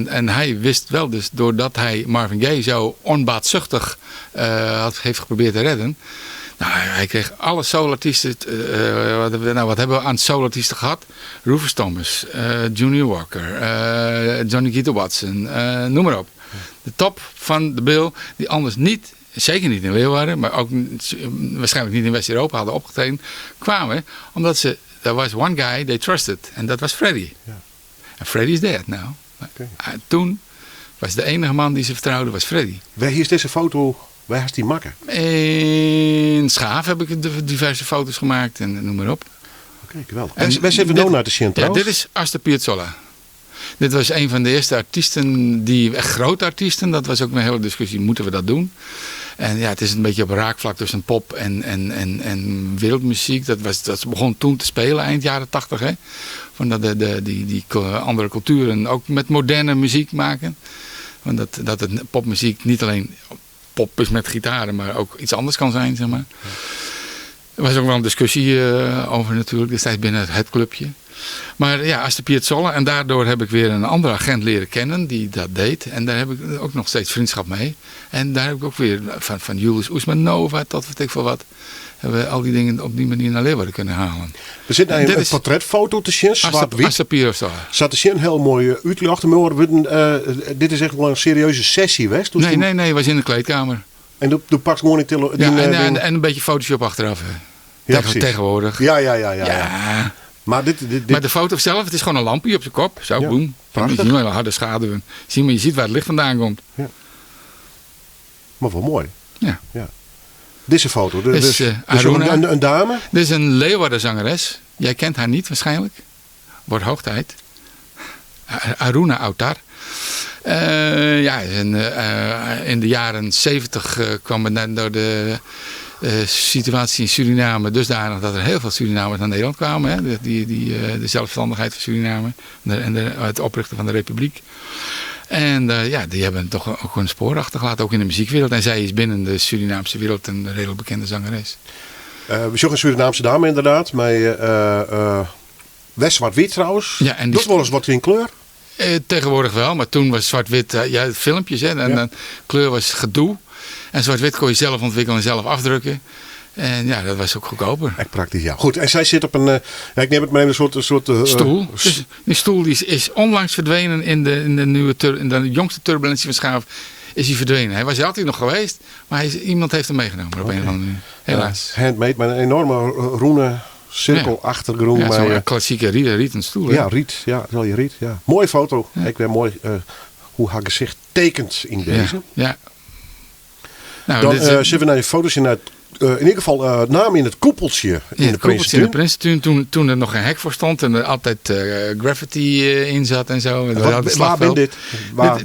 en hij wist wel dus, doordat hij Marvin Gaye zo onbaatzuchtig heeft geprobeerd te redden. Nou, hij kreeg alle soulartiesten. Wat hebben we aan soulartiesten gehad? Rufus Thomas, Junior Walker, Johnny Guitar Watson, noem maar op. De top van de bill, die anders niet, zeker niet in Leeuwarden, maar ook waarschijnlijk niet in West-Europa hadden opgetreden, kwamen omdat there was one guy they trusted. En dat was Freddy. Ja. En Freddy is dead now. Okay. Toen was de enige man die ze vertrouwden, was Freddy. Waar is deze foto? Waar is die makker? In Schaaf heb ik diverse foto's gemaakt en noem maar op. Oké, geweldig. En wij zitten nou naar de Sint trouwens. Ja, dit is Astor Piazzolla. Dit was een van de eerste artiesten, echt grote artiesten. Dat was ook een hele discussie, moeten we dat doen? En ja, het is een beetje op raakvlak tussen pop en wereldmuziek. Dat begon toen te spelen, eind jaren 80. Hè? Van die andere culturen ook met moderne muziek maken. Want dat het popmuziek niet alleen pop is met gitaren, maar ook iets anders kan zijn, zeg maar. Er was ook wel een discussie over natuurlijk, destijds binnen het clubje. Maar ja, Astor Piazzolla. En daardoor heb ik weer een andere agent leren kennen die dat deed. En daar heb ik ook nog steeds vriendschap mee. En daar heb ik ook weer van Julius Oesmanova tot weet ik veel wat. Hebben we al die dingen op die manier naar Leeuwarden kunnen halen. Er zit een portretfoto te zien, zwart-wit. Astor Piazzolla. Zat te zien, heel mooi uitleg achter me horen. Dit is echt wel een serieuze sessie geweest. Nee, was in de kleedkamer. En toen pak gewoon en een beetje Photoshop achteraf. Ja, tegenwoordig. Ja. Maar maar de foto zelf, het is gewoon een lampje op zijn kop. Zo, boem. Je ziet wel harde schaduwen. Je ziet waar het licht vandaan komt. Ja. Maar wel mooi. Ja. Deze foto. Dus Aruna, een dame? Dit is een Leeuwarden zangeres. Jij kent haar niet waarschijnlijk. Wordt hoog tijd. Aruna Autar. In de jaren 70 kwam het door de situatie in Suriname dusdanig dat er heel veel Surinamers naar Nederland kwamen. Hè? De zelfstandigheid van Suriname en het oprichten van de republiek. En die hebben toch ook een spoor achtergelaten, ook in de muziekwereld. En zij is binnen de Surinaamse wereld een redelijk bekende zangeres. We zoeken een Surinaamse dame inderdaad, met West zwart-wit trouwens. Ja, en dat wel eens wat in kleur? Tegenwoordig wel, maar toen was zwart-wit filmpjes. Hè, en kleur was gedoe. En zwart-wit kon je zelf ontwikkelen en zelf afdrukken. En ja, dat was ook goedkoper. Echt praktisch, ja. Goed, en zij zit op een, ik neem het maar een soort stoel. Dus die stoel is onlangs verdwenen in de jongste turbulentie van Schaaf. Is hij verdwenen. Hij was er altijd nog geweest, maar iemand heeft hem meegenomen op een of andere manier. Helaas. Handmade, met een enorme groene cirkelachtig groen. Ja, zo'n klassieke rieten stoel. Hè? Ja, riet. Ja, wel je riet. Ja. Mooie foto. Ja. Ik ben mooi hoe haar gezicht tekent in deze. Ja. Nou, dan zullen we naar je foto's in uit in ieder geval naam in het koepeltje in de Prinsentuin. Toen er nog geen hek voor stond en er altijd graffiti in zat en zo. Waar ben dit?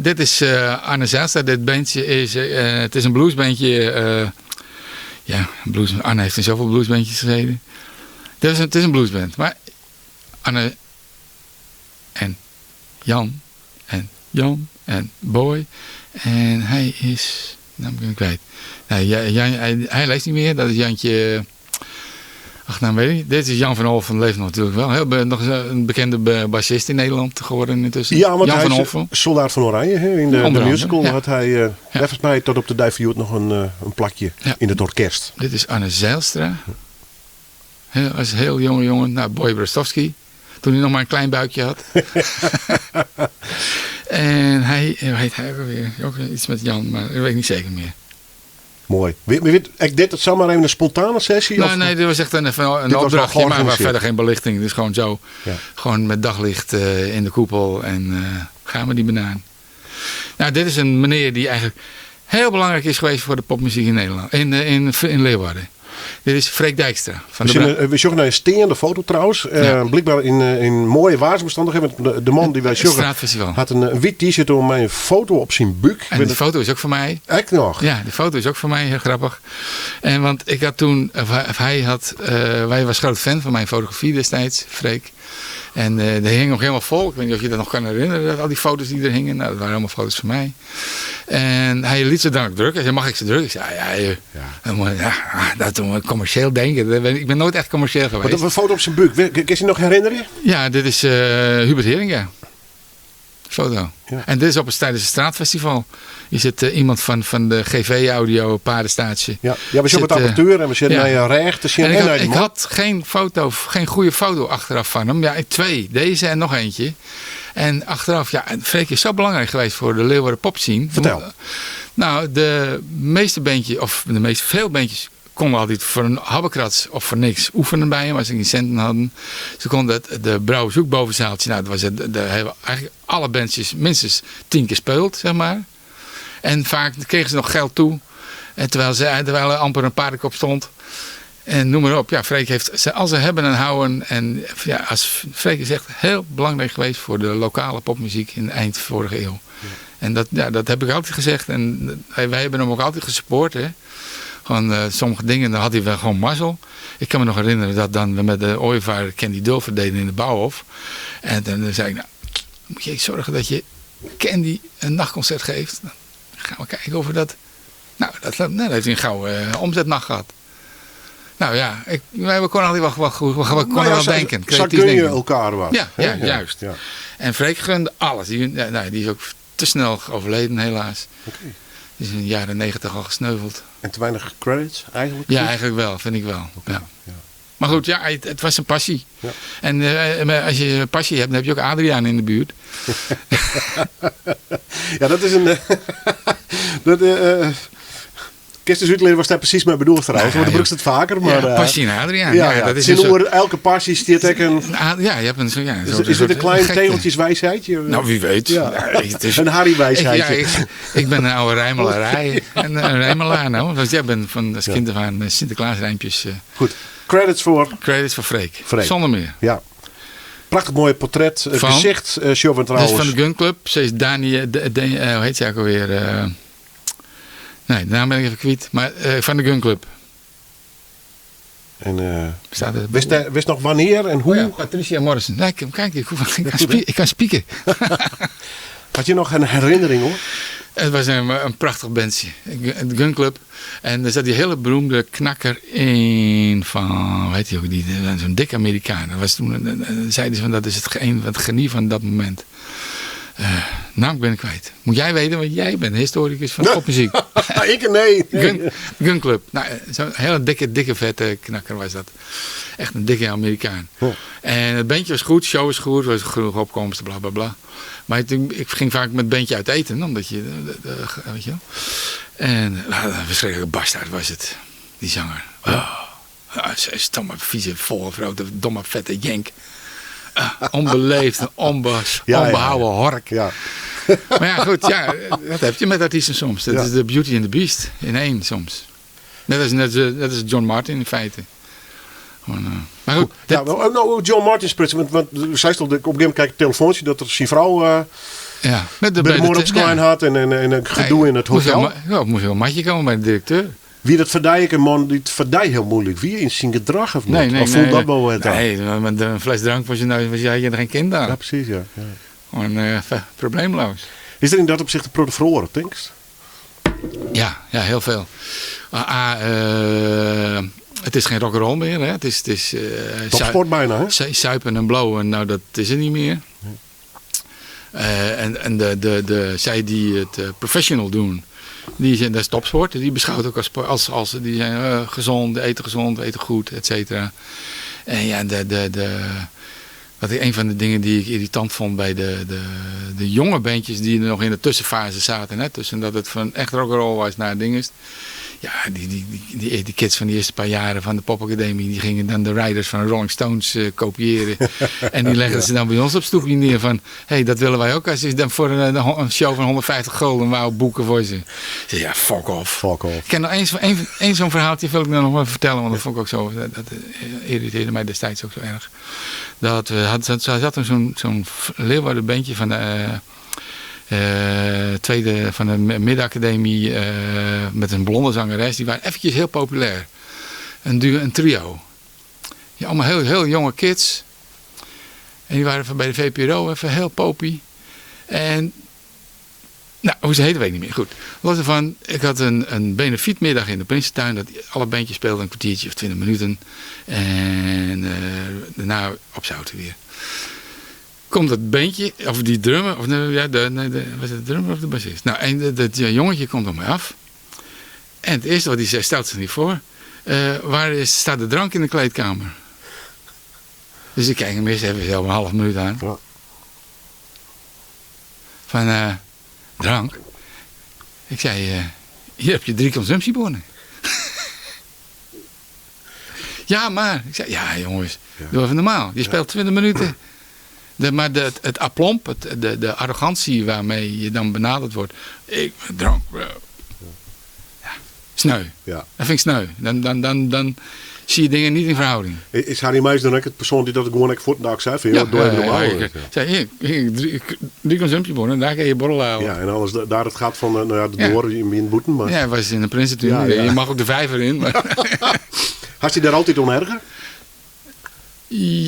Dit is Arne Zijlstra. Dit bandje is, het is een bluesbandje. Arne heeft in zoveel bluesbandjes gezeten. Het is een bluesband. Maar Arne en Jan en Boy. En hij is... Nou, ben ik kwijt. Nee, hij leest niet meer. Dat is Jantje... Ach, nou weet ik. Dit is Jan van Olffen. Leeft nog natuurlijk wel. Nog een bekende bassist in Nederland geworden intussen. Ja, want Jan hij van is Olffen. Soldaat van Oranje. Hè? In de musical had hij... Volgens mij tot op de Dijverjoet nog een plakje in het orkest. Dit is Arne Zijlstra. Hij was een heel jonge jongen. Nou, Boy Brostowski. Toen hij nog maar een klein buikje had. En hij, heet hij ook iets met Jan, maar dat weet ik niet zeker meer. Mooi. Ik deed het zomaar even een spontane sessie? Nou, nee, dit was echt een opdrachtje, maar verder geen belichting. Dus gewoon zo, gewoon met daglicht in de koepel en gaan we die banaan. Nou, dit is een meneer die eigenlijk heel belangrijk is geweest voor de popmuziek in Nederland, in Leeuwarden. Dit is Freek Dijkstra. We zoeken naar een steende foto trouwens. Blijkbaar in mooie waarsomstandigheden. De man die wij zoeken had een wit t-shirt om mij een foto op zijn buik. En die foto is ook van mij. Echt nog? Ja, die foto is ook van mij. Heel grappig. En want ik had toen... Wij was groot fan van mijn fotografie destijds, Freek. En er hing nog helemaal vol. Ik weet niet of je dat nog kan herinneren. Al die foto's die er hingen. Nou, dat waren allemaal foto's van mij. En hij liet ze dan ook drukken. Hij zei, mag ik ze drukken? Ik zei, dat doen we commercieel denken. Ik ben nooit echt commercieel geweest. Wat een foto op zijn buik. Kun je je nog herinneren? Ja, dit is Hubert Heringa. Foto. Ja. En dit is tijdens het straatfestival. Je zit iemand van de GV-audio paardenstaatje. Ja, we zijn met apparatuur en we zitten naar je recht. Ik had geen goede foto achteraf van hem. Ja, 2. Deze en nog eentje. En achteraf, Freek is zo belangrijk geweest voor de Leeuwarden popscene. Vertel. Nou, veel bandjes konden altijd voor een habbekrats of voor niks oefenen bij hem als ze geen centen hadden. Ze konden de Brouwer Zoek bovenzaaltje. Nou, dat was eigenlijk alle bandjes minstens 10 keer speeld, zeg maar. En vaak kregen ze nog geld toe. En terwijl er amper een paardenkop stond. En noem maar op. Ja, Freek heeft als ze hebben en houden. En ja, als Freek is echt heel belangrijk geweest voor de lokale popmuziek in eind vorige eeuw. Ja. En dat heb ik altijd gezegd. En wij hebben hem ook altijd gesupport. Hè. Gewoon sommige dingen, dan had hij wel gewoon mazzel. Ik kan me nog herinneren dat dan we met de ooievaar Candy Dulfer deden in de Bouwhof. En dan zei ik, nou, moet je zorgen dat je Candy een nachtconcert geeft. Dan gaan we kijken of we dat... Nou, dat heeft hij een gouden omzetnacht gehad. Nou ja, we konden altijd wel goed. We konden wel denken. Zo kun je elkaar wat. Ja, juist. Ja. En Freek gunde alles. Die is ook te snel overleden helaas. Okay. Die is in de jaren 90 al gesneuveld. En te weinig credits eigenlijk? Ja, eigenlijk wel. Vind ik wel. Okay. Ja. Maar goed, ja, het was een passie. Ja. En als je een passie hebt, dan heb je ook Adriaan in de buurt. Ja, dat is een... Kirsten Zuidleren was daar precies mee bedoeld trouwens. Want dan brukst het vaker. Maar, passie en Adriaan. Ja, dat is elke passie stiert ook een... Ja, je hebt een soort... Is het een klein tegeltjeswijsheidje? Nou, wie weet. Ja. Een Harry-wijsheidje. Ik ben een oude rijmelarij. Een rijmelaar nou. Want jij bent als kind van Sinterklaasrijmpjes. Goed. Credits voor Freek. Zonder meer. Ja. Prachtig mooi portret. Gezicht. Show trouwens. Dat is van de Gun Club. Ze is Dani... hoe heet ze ook alweer? Nee, de naam ben ik even kwijt. Maar van de Gun Club. En wist nog wanneer en hoe? Oh ja, Patricia Morrison. Nee, kijk, ik kan spieken. Had je nog een herinnering hoor? Het was een prachtig bandje. De Gun Club. En er zat die hele beroemde knakker in van, hoe heet die ook, zo'n dikke Amerikaan. Dat was toen, zeiden ze van dat is het genie van dat moment. Naam ben ik kwijt. Moet jij weten, want jij bent historicus van popmuziek. Nee. Gun Club. Nou, zo'n hele dikke vette knakker was dat. Echt een dikke Amerikaan. Oh. En het bandje was goed, show was goed, was genoeg opkomsten, bla bla bla. Maar ik ging vaak met het bandje uit eten, omdat je, weet je wel. En een verschrikkelijke bastaard was het, die zanger. Stomme, vieze, volgevroten, domme, vette jenk. Onbeleefd en onbehouden hork. Ja. Maar ja, goed, dat heb je met artiesten soms. Dat is de Beauty and the Beast in één soms. Net als John Martin in feite. Gewoon, maar goed. Ja, nou, John Martin sprutsen, want zij stond op een gegeven moment kijk het telefoontje dat er zijn vrouw met de bij de moord op Sklein had en een gedoe in het hotel. Moest wel een matje komen bij de directeur. Wie dat verdijken, man, die verdij heel moeilijk. Wie in zijn gedrag of niet? Nee, of voelt dat wel het aan? Nee, met een fles drank was je er geen kind aan. Ja, precies, ja. Gewoon probleemloos. Is er in dat opzicht een verloren, denkst? Ja, heel veel. Het is geen rock'n'roll meer. Hè. Het is Topsport bijna, hè? Suipen en blowen, nou dat is het niet meer. En zij die het professional doen, dat is topsport. Die beschouwt ook als die zijn gezond, eten goed, et cetera. En ja, een van de dingen die ik irritant vond bij de jonge bandjes die er nog in de tussenfase zaten. Hè, tussen dat het van echt rock'n'roll was naar dinges. Ja, die kids van die eerste paar jaren van de popacademie, die gingen dan de riders van de Rolling Stones kopiëren. En die legden ze dan bij ons op stoepje neer van, dat willen wij ook als je dan voor een show van 150 gulden wou boeken voor ze. Zei, ja, fuck off. Ik ken nog één zo'n verhaaltje, wil ik nog wel vertellen, want dat vond ik ook zo, dat irriteerde mij destijds ook zo erg. Dat ze had zo'n Leeuwarden bandje van de tweede van de middenacademie met een blonde zangeres. Die waren eventjes heel populair. Een trio. Ja, allemaal heel jonge kids. En die waren bij de VPRO even heel popie. En nou, hoe ze heten weet ik niet meer. Goed. Los ervan, ik had een benefietmiddag in de Prinsentuin. Dat alle bandjes speelden een kwartiertje of 20 minuten. En daarna op zouten weer. Komt dat bandje, of die drummer, was het de drummer of de bassist? Nou, en dat jongetje komt op mij af. En het eerste wat hij zei, stelt zich niet voor. Staat de drank in de kleedkamer? Dus ik kijk hem eerst even een half minuut aan. Ja. Van, drank? Ik zei, hier heb je 3 consumptiebonnen. Ja, maar. Ik zei, ja jongens, doe even normaal. Je speelt 20 minuten. Maar het aplomb, de arrogantie waarmee je dan benaderd wordt. Ik ben drank. Ja, sneu. Ja. Dat vind ik sneu. Dan zie je dingen niet in verhouding. Is Harry Meijs dan ook het persoon die dat gewoon voor de dag zei? Ja, doe even normaal. Zei, hier, 3 consumptiebonnen, daar kan je borrel halen. Ja, en alles daar het gaat van de door in boeten. Maar... Ja, was in de Prinsentuin. Ja. Je mag ook de vijver in. Maar... Had je daar altijd om erger?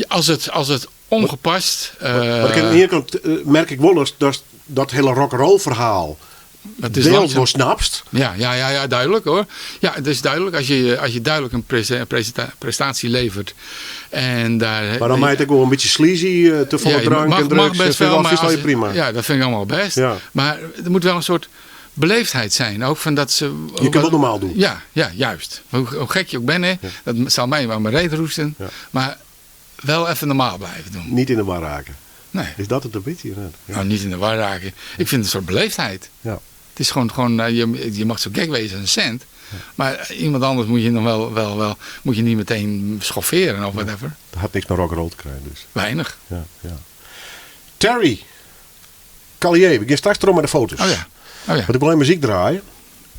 Als het ongepast. Maar aan de ene kant merk ik wel dat hele rock'n'roll verhaal. Het is deels wel snapst. Ja, duidelijk hoor. Ja, het is duidelijk als je duidelijk een prestatie levert. En daar, maar dan maak je ook wel een beetje sleazy, te volle drank en drugs. Mag best wel, maar prima. Ja, dat vind ik allemaal best. Ja. Maar er moet wel een soort beleefdheid zijn. Ook van dat ze... Je kunt het normaal doen. Ja, juist. Hoe gek je ook bent, hè, dat zal mij wel mijn reet roesten. Ja. Maar wel even normaal blijven doen. Niet in de war raken. Nee. Is dat het een beetje? Ja. Nou, niet in de war raken. Ik vind het een soort beleefdheid. Ja. Het is gewoon je mag zo gek wezen als een cent. Ja. Maar iemand anders moet je nog wel moet je niet meteen schofferen of whatever. Dat had niks met rock'n'roll te krijgen dus. Weinig. Ja. Terry Callier, we gaan straks erom met de foto's. Oh ja. Want ik wil alleen muziek draaien.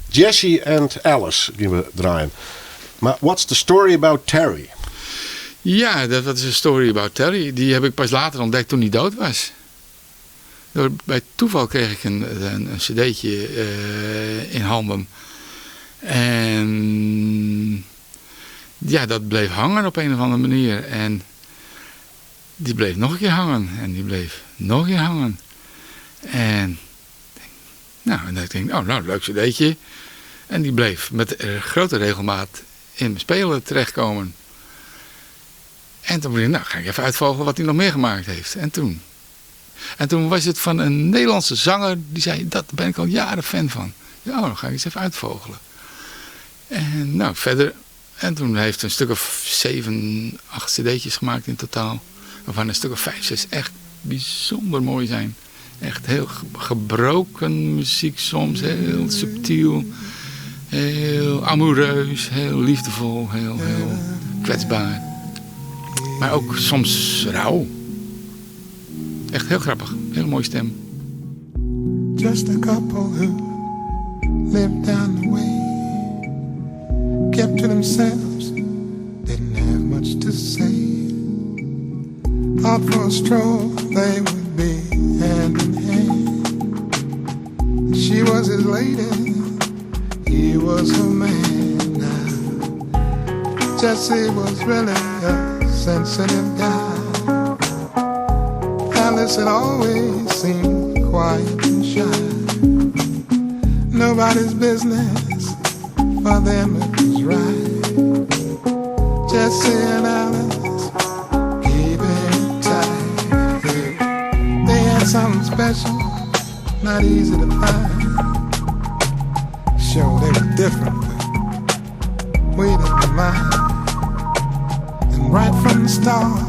Jesse en Alice gaan we draaien. Maar what's the story about Terry? Ja, dat is een story about Terry. Die heb ik pas later ontdekt toen hij dood was. Bij toeval kreeg ik een cd'tje in handen. En ja, dat bleef hangen op een of andere manier. En die bleef nog een keer hangen. En die bleef nog een keer hangen. En dan denk ik, leuk cd'tje. En die bleef met grote regelmaat in mijn spelen terechtkomen. En toen dacht ik, ga ik even uitvogelen wat hij nog meer gemaakt heeft. En toen was het van een Nederlandse zanger die zei, daar ben ik al jaren fan van. Ja, dan ga ik eens even uitvogelen. En verder. En toen heeft hij een stuk of 7, 8 cd'tjes gemaakt in totaal. Waarvan een stuk of 5, 6 echt bijzonder mooi zijn. Echt heel gebroken muziek soms, heel subtiel. Heel amoureus, heel liefdevol, heel kwetsbaar. Maar ook soms rauw. Echt heel grappig. Heel mooie stem. Just a couple who live down the way kept to themselves, didn't have much to say. Out for a stroll, they would be hand in hand. She was his lady, he was her man. Now, Jesse was really a sensitive guy. Alice had always seemed quiet and shy. Nobody's business, for them it was right. Jesse and Alice, keeping it tight. They had something special, not easy to find. Sure, they were different, but we didn't mind. And right from the start,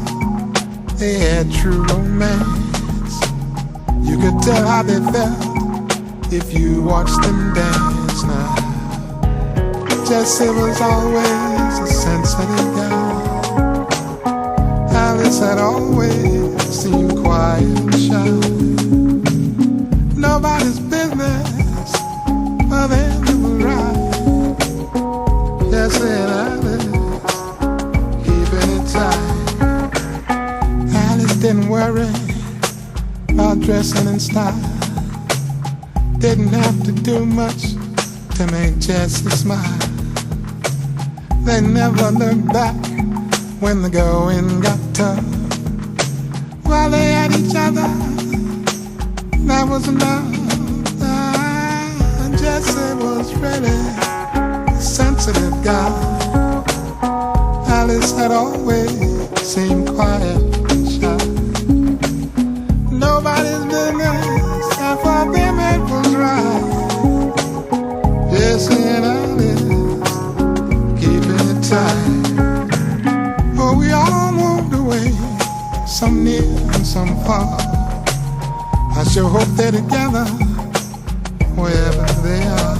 they had true romance. You could tell how they felt if you watched them dance. Now, Jesse was always a sensitive guy. Alice had always seemed quiet and shy. Nobody's business, for them it was right. Jesse and Alice, keeping it tight. Alice didn't worry about dressing in style. Didn't have to do much to make Jesse smile. They never looked back when the going got tough. While they had each other, that was enough. Jesse was really a sensitive guy. Alice had always seemed quiet and shy. Nobody's business, and for them it was right. Jesse and Alice, keeping it tight. But we all moved away, some near and some far. I sure hope they're together wherever they are.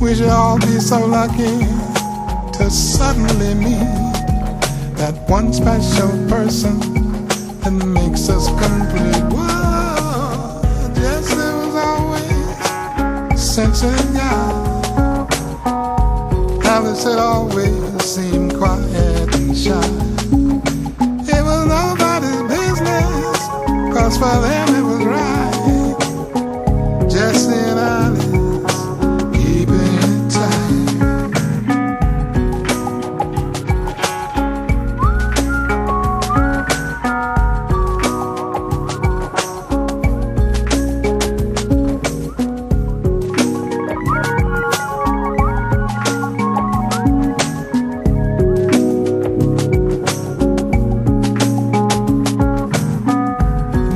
We should all be so lucky to suddenly meet that one special person that makes us complete. Whoa, Jesse was always a sensitive guy. Alice had always seemed quiet and shy. It was nobody's business, 'cause for them it was right. Jesse and Alice, keeping it tight.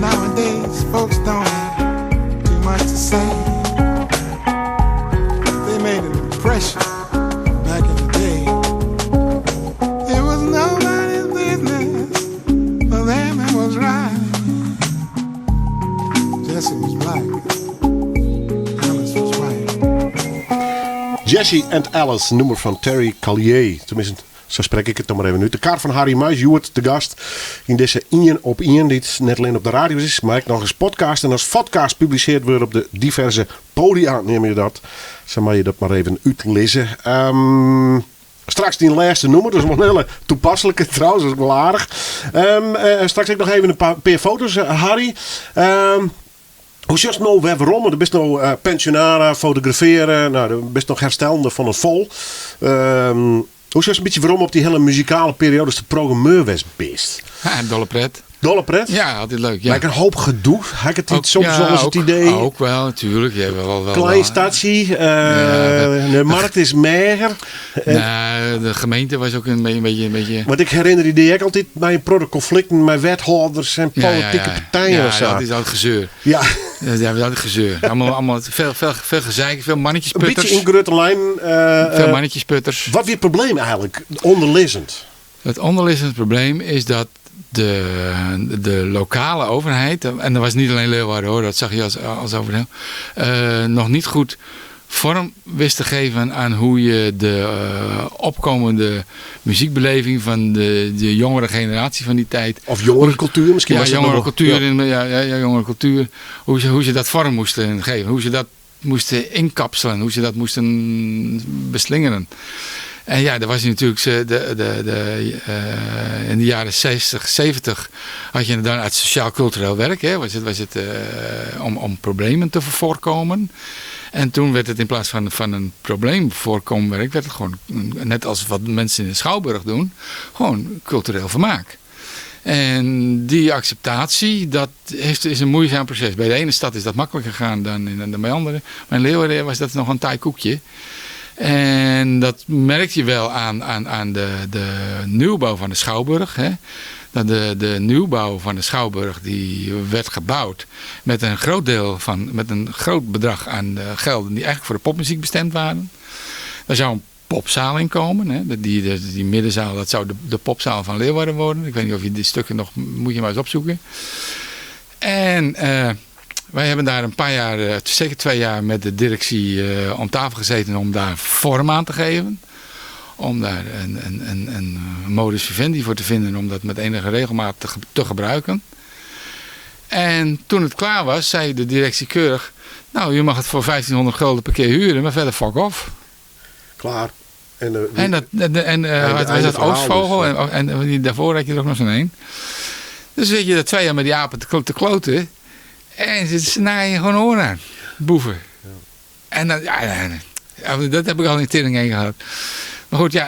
Nowadays, folks don't have too much to say. They made an impression back in the day. It was nobody's business, for them it was right. Jesse was black, Alice was white. Jesse and Alice, nummer van Terry Callier. Tenminste, zo spreek ik het dan maar even nu. De kaart van Harry Muis, Joert, de gast. In deze 1 op 1, die net alleen op de radio is, maar ik nog eens podcast. En als podcast publiceerd wordt op de diverse podia, neem je dat. Zeg maar je dat maar even uitlezen. Straks die laatste nummer, dat is wel een hele toepasselijke trouwens, dat is wel aardig. Straks heb ik nog even een paar foto's, Harry. Hoe zit het nou waarom? Je bent nou pensionaren, fotograferen, nou, je bent nog herstelende van het vol. Hoe zit het een beetje waarom op die hele muzikale periode de programmeur was best? Ja, dolle pret. Dolle pret? Ja, altijd leuk. Ja. Lijkt een hoop gedoe. Heb ik het niet soms ja, wel eens het idee? Ook wel, natuurlijk. Je hebt wel Klein statie, de markt is mager. Nou, de gemeente was ook een beetje... Want ik herinner die ik altijd bij een conflicten met wethouders en politieke partijen of zo. Ja, dat is altijd gezeur. Ja. Dat is altijd gezeur. Allemaal veel gezeik, veel Een mannetjesputters. beetje in grote lijn. Veel mannetjesputters. Wat weer het probleem eigenlijk? Onderliggend. Het onderliggende probleem is dat de lokale overheid, en dat was niet alleen Leeuwarden hoor, dat zag je als overdeel, nog niet goed vorm wist te geven aan hoe je de opkomende muziekbeleving van de jongere generatie van die tijd. Of jongerencultuur misschien. Ja, was jongerencultuur. Ja. Jongerencultuur. Hoe ze dat vorm moesten geven. Hoe ze dat moesten inkapselen, hoe ze dat moesten beslingeren. En ja, daar was natuurlijk in de jaren 60, 70 had je dan uit sociaal-cultureel werk. Hè, was het om problemen te voorkomen. En toen werd het in plaats van een probleem voorkomen werk, werd het gewoon, net als wat mensen in de Schouwburg doen, gewoon cultureel vermaak. En die acceptatie, dat is een moeizaam proces. Bij de ene stad is dat makkelijker gegaan dan bij andere. Maar in Leeuwarden was dat nog een taai koekje. En dat merk je wel aan de nieuwbouw van de Schouwburg. Hè? Dat de nieuwbouw van de Schouwburg die werd gebouwd met een groot bedrag aan gelden die eigenlijk voor de popmuziek bestemd waren. Daar zou een popzaal in komen. Hè? Die middenzaal, dat zou de popzaal van Leeuwarden worden. Ik weet niet of je die stukken nog, moet je maar eens opzoeken. En wij hebben daar een paar jaar, zeker 2 jaar met de directie om tafel gezeten om daar vorm aan te geven. Om daar een modus vivendi voor te vinden om dat met enige regelmaat te gebruiken. En toen het klaar was, zei de directie keurig, nou je mag het voor 1500 gulden per keer huren, maar verder fuck off. Klaar. Was dat Oostvogel dus, en daarvoor had je er ook nog zo'n een. Dus weet je, dat 2 jaar met die apen te kloten. En ze snijden gewoon oren aan. Boeven. Ja. En dat heb ik al in tering heen gehad. Maar goed,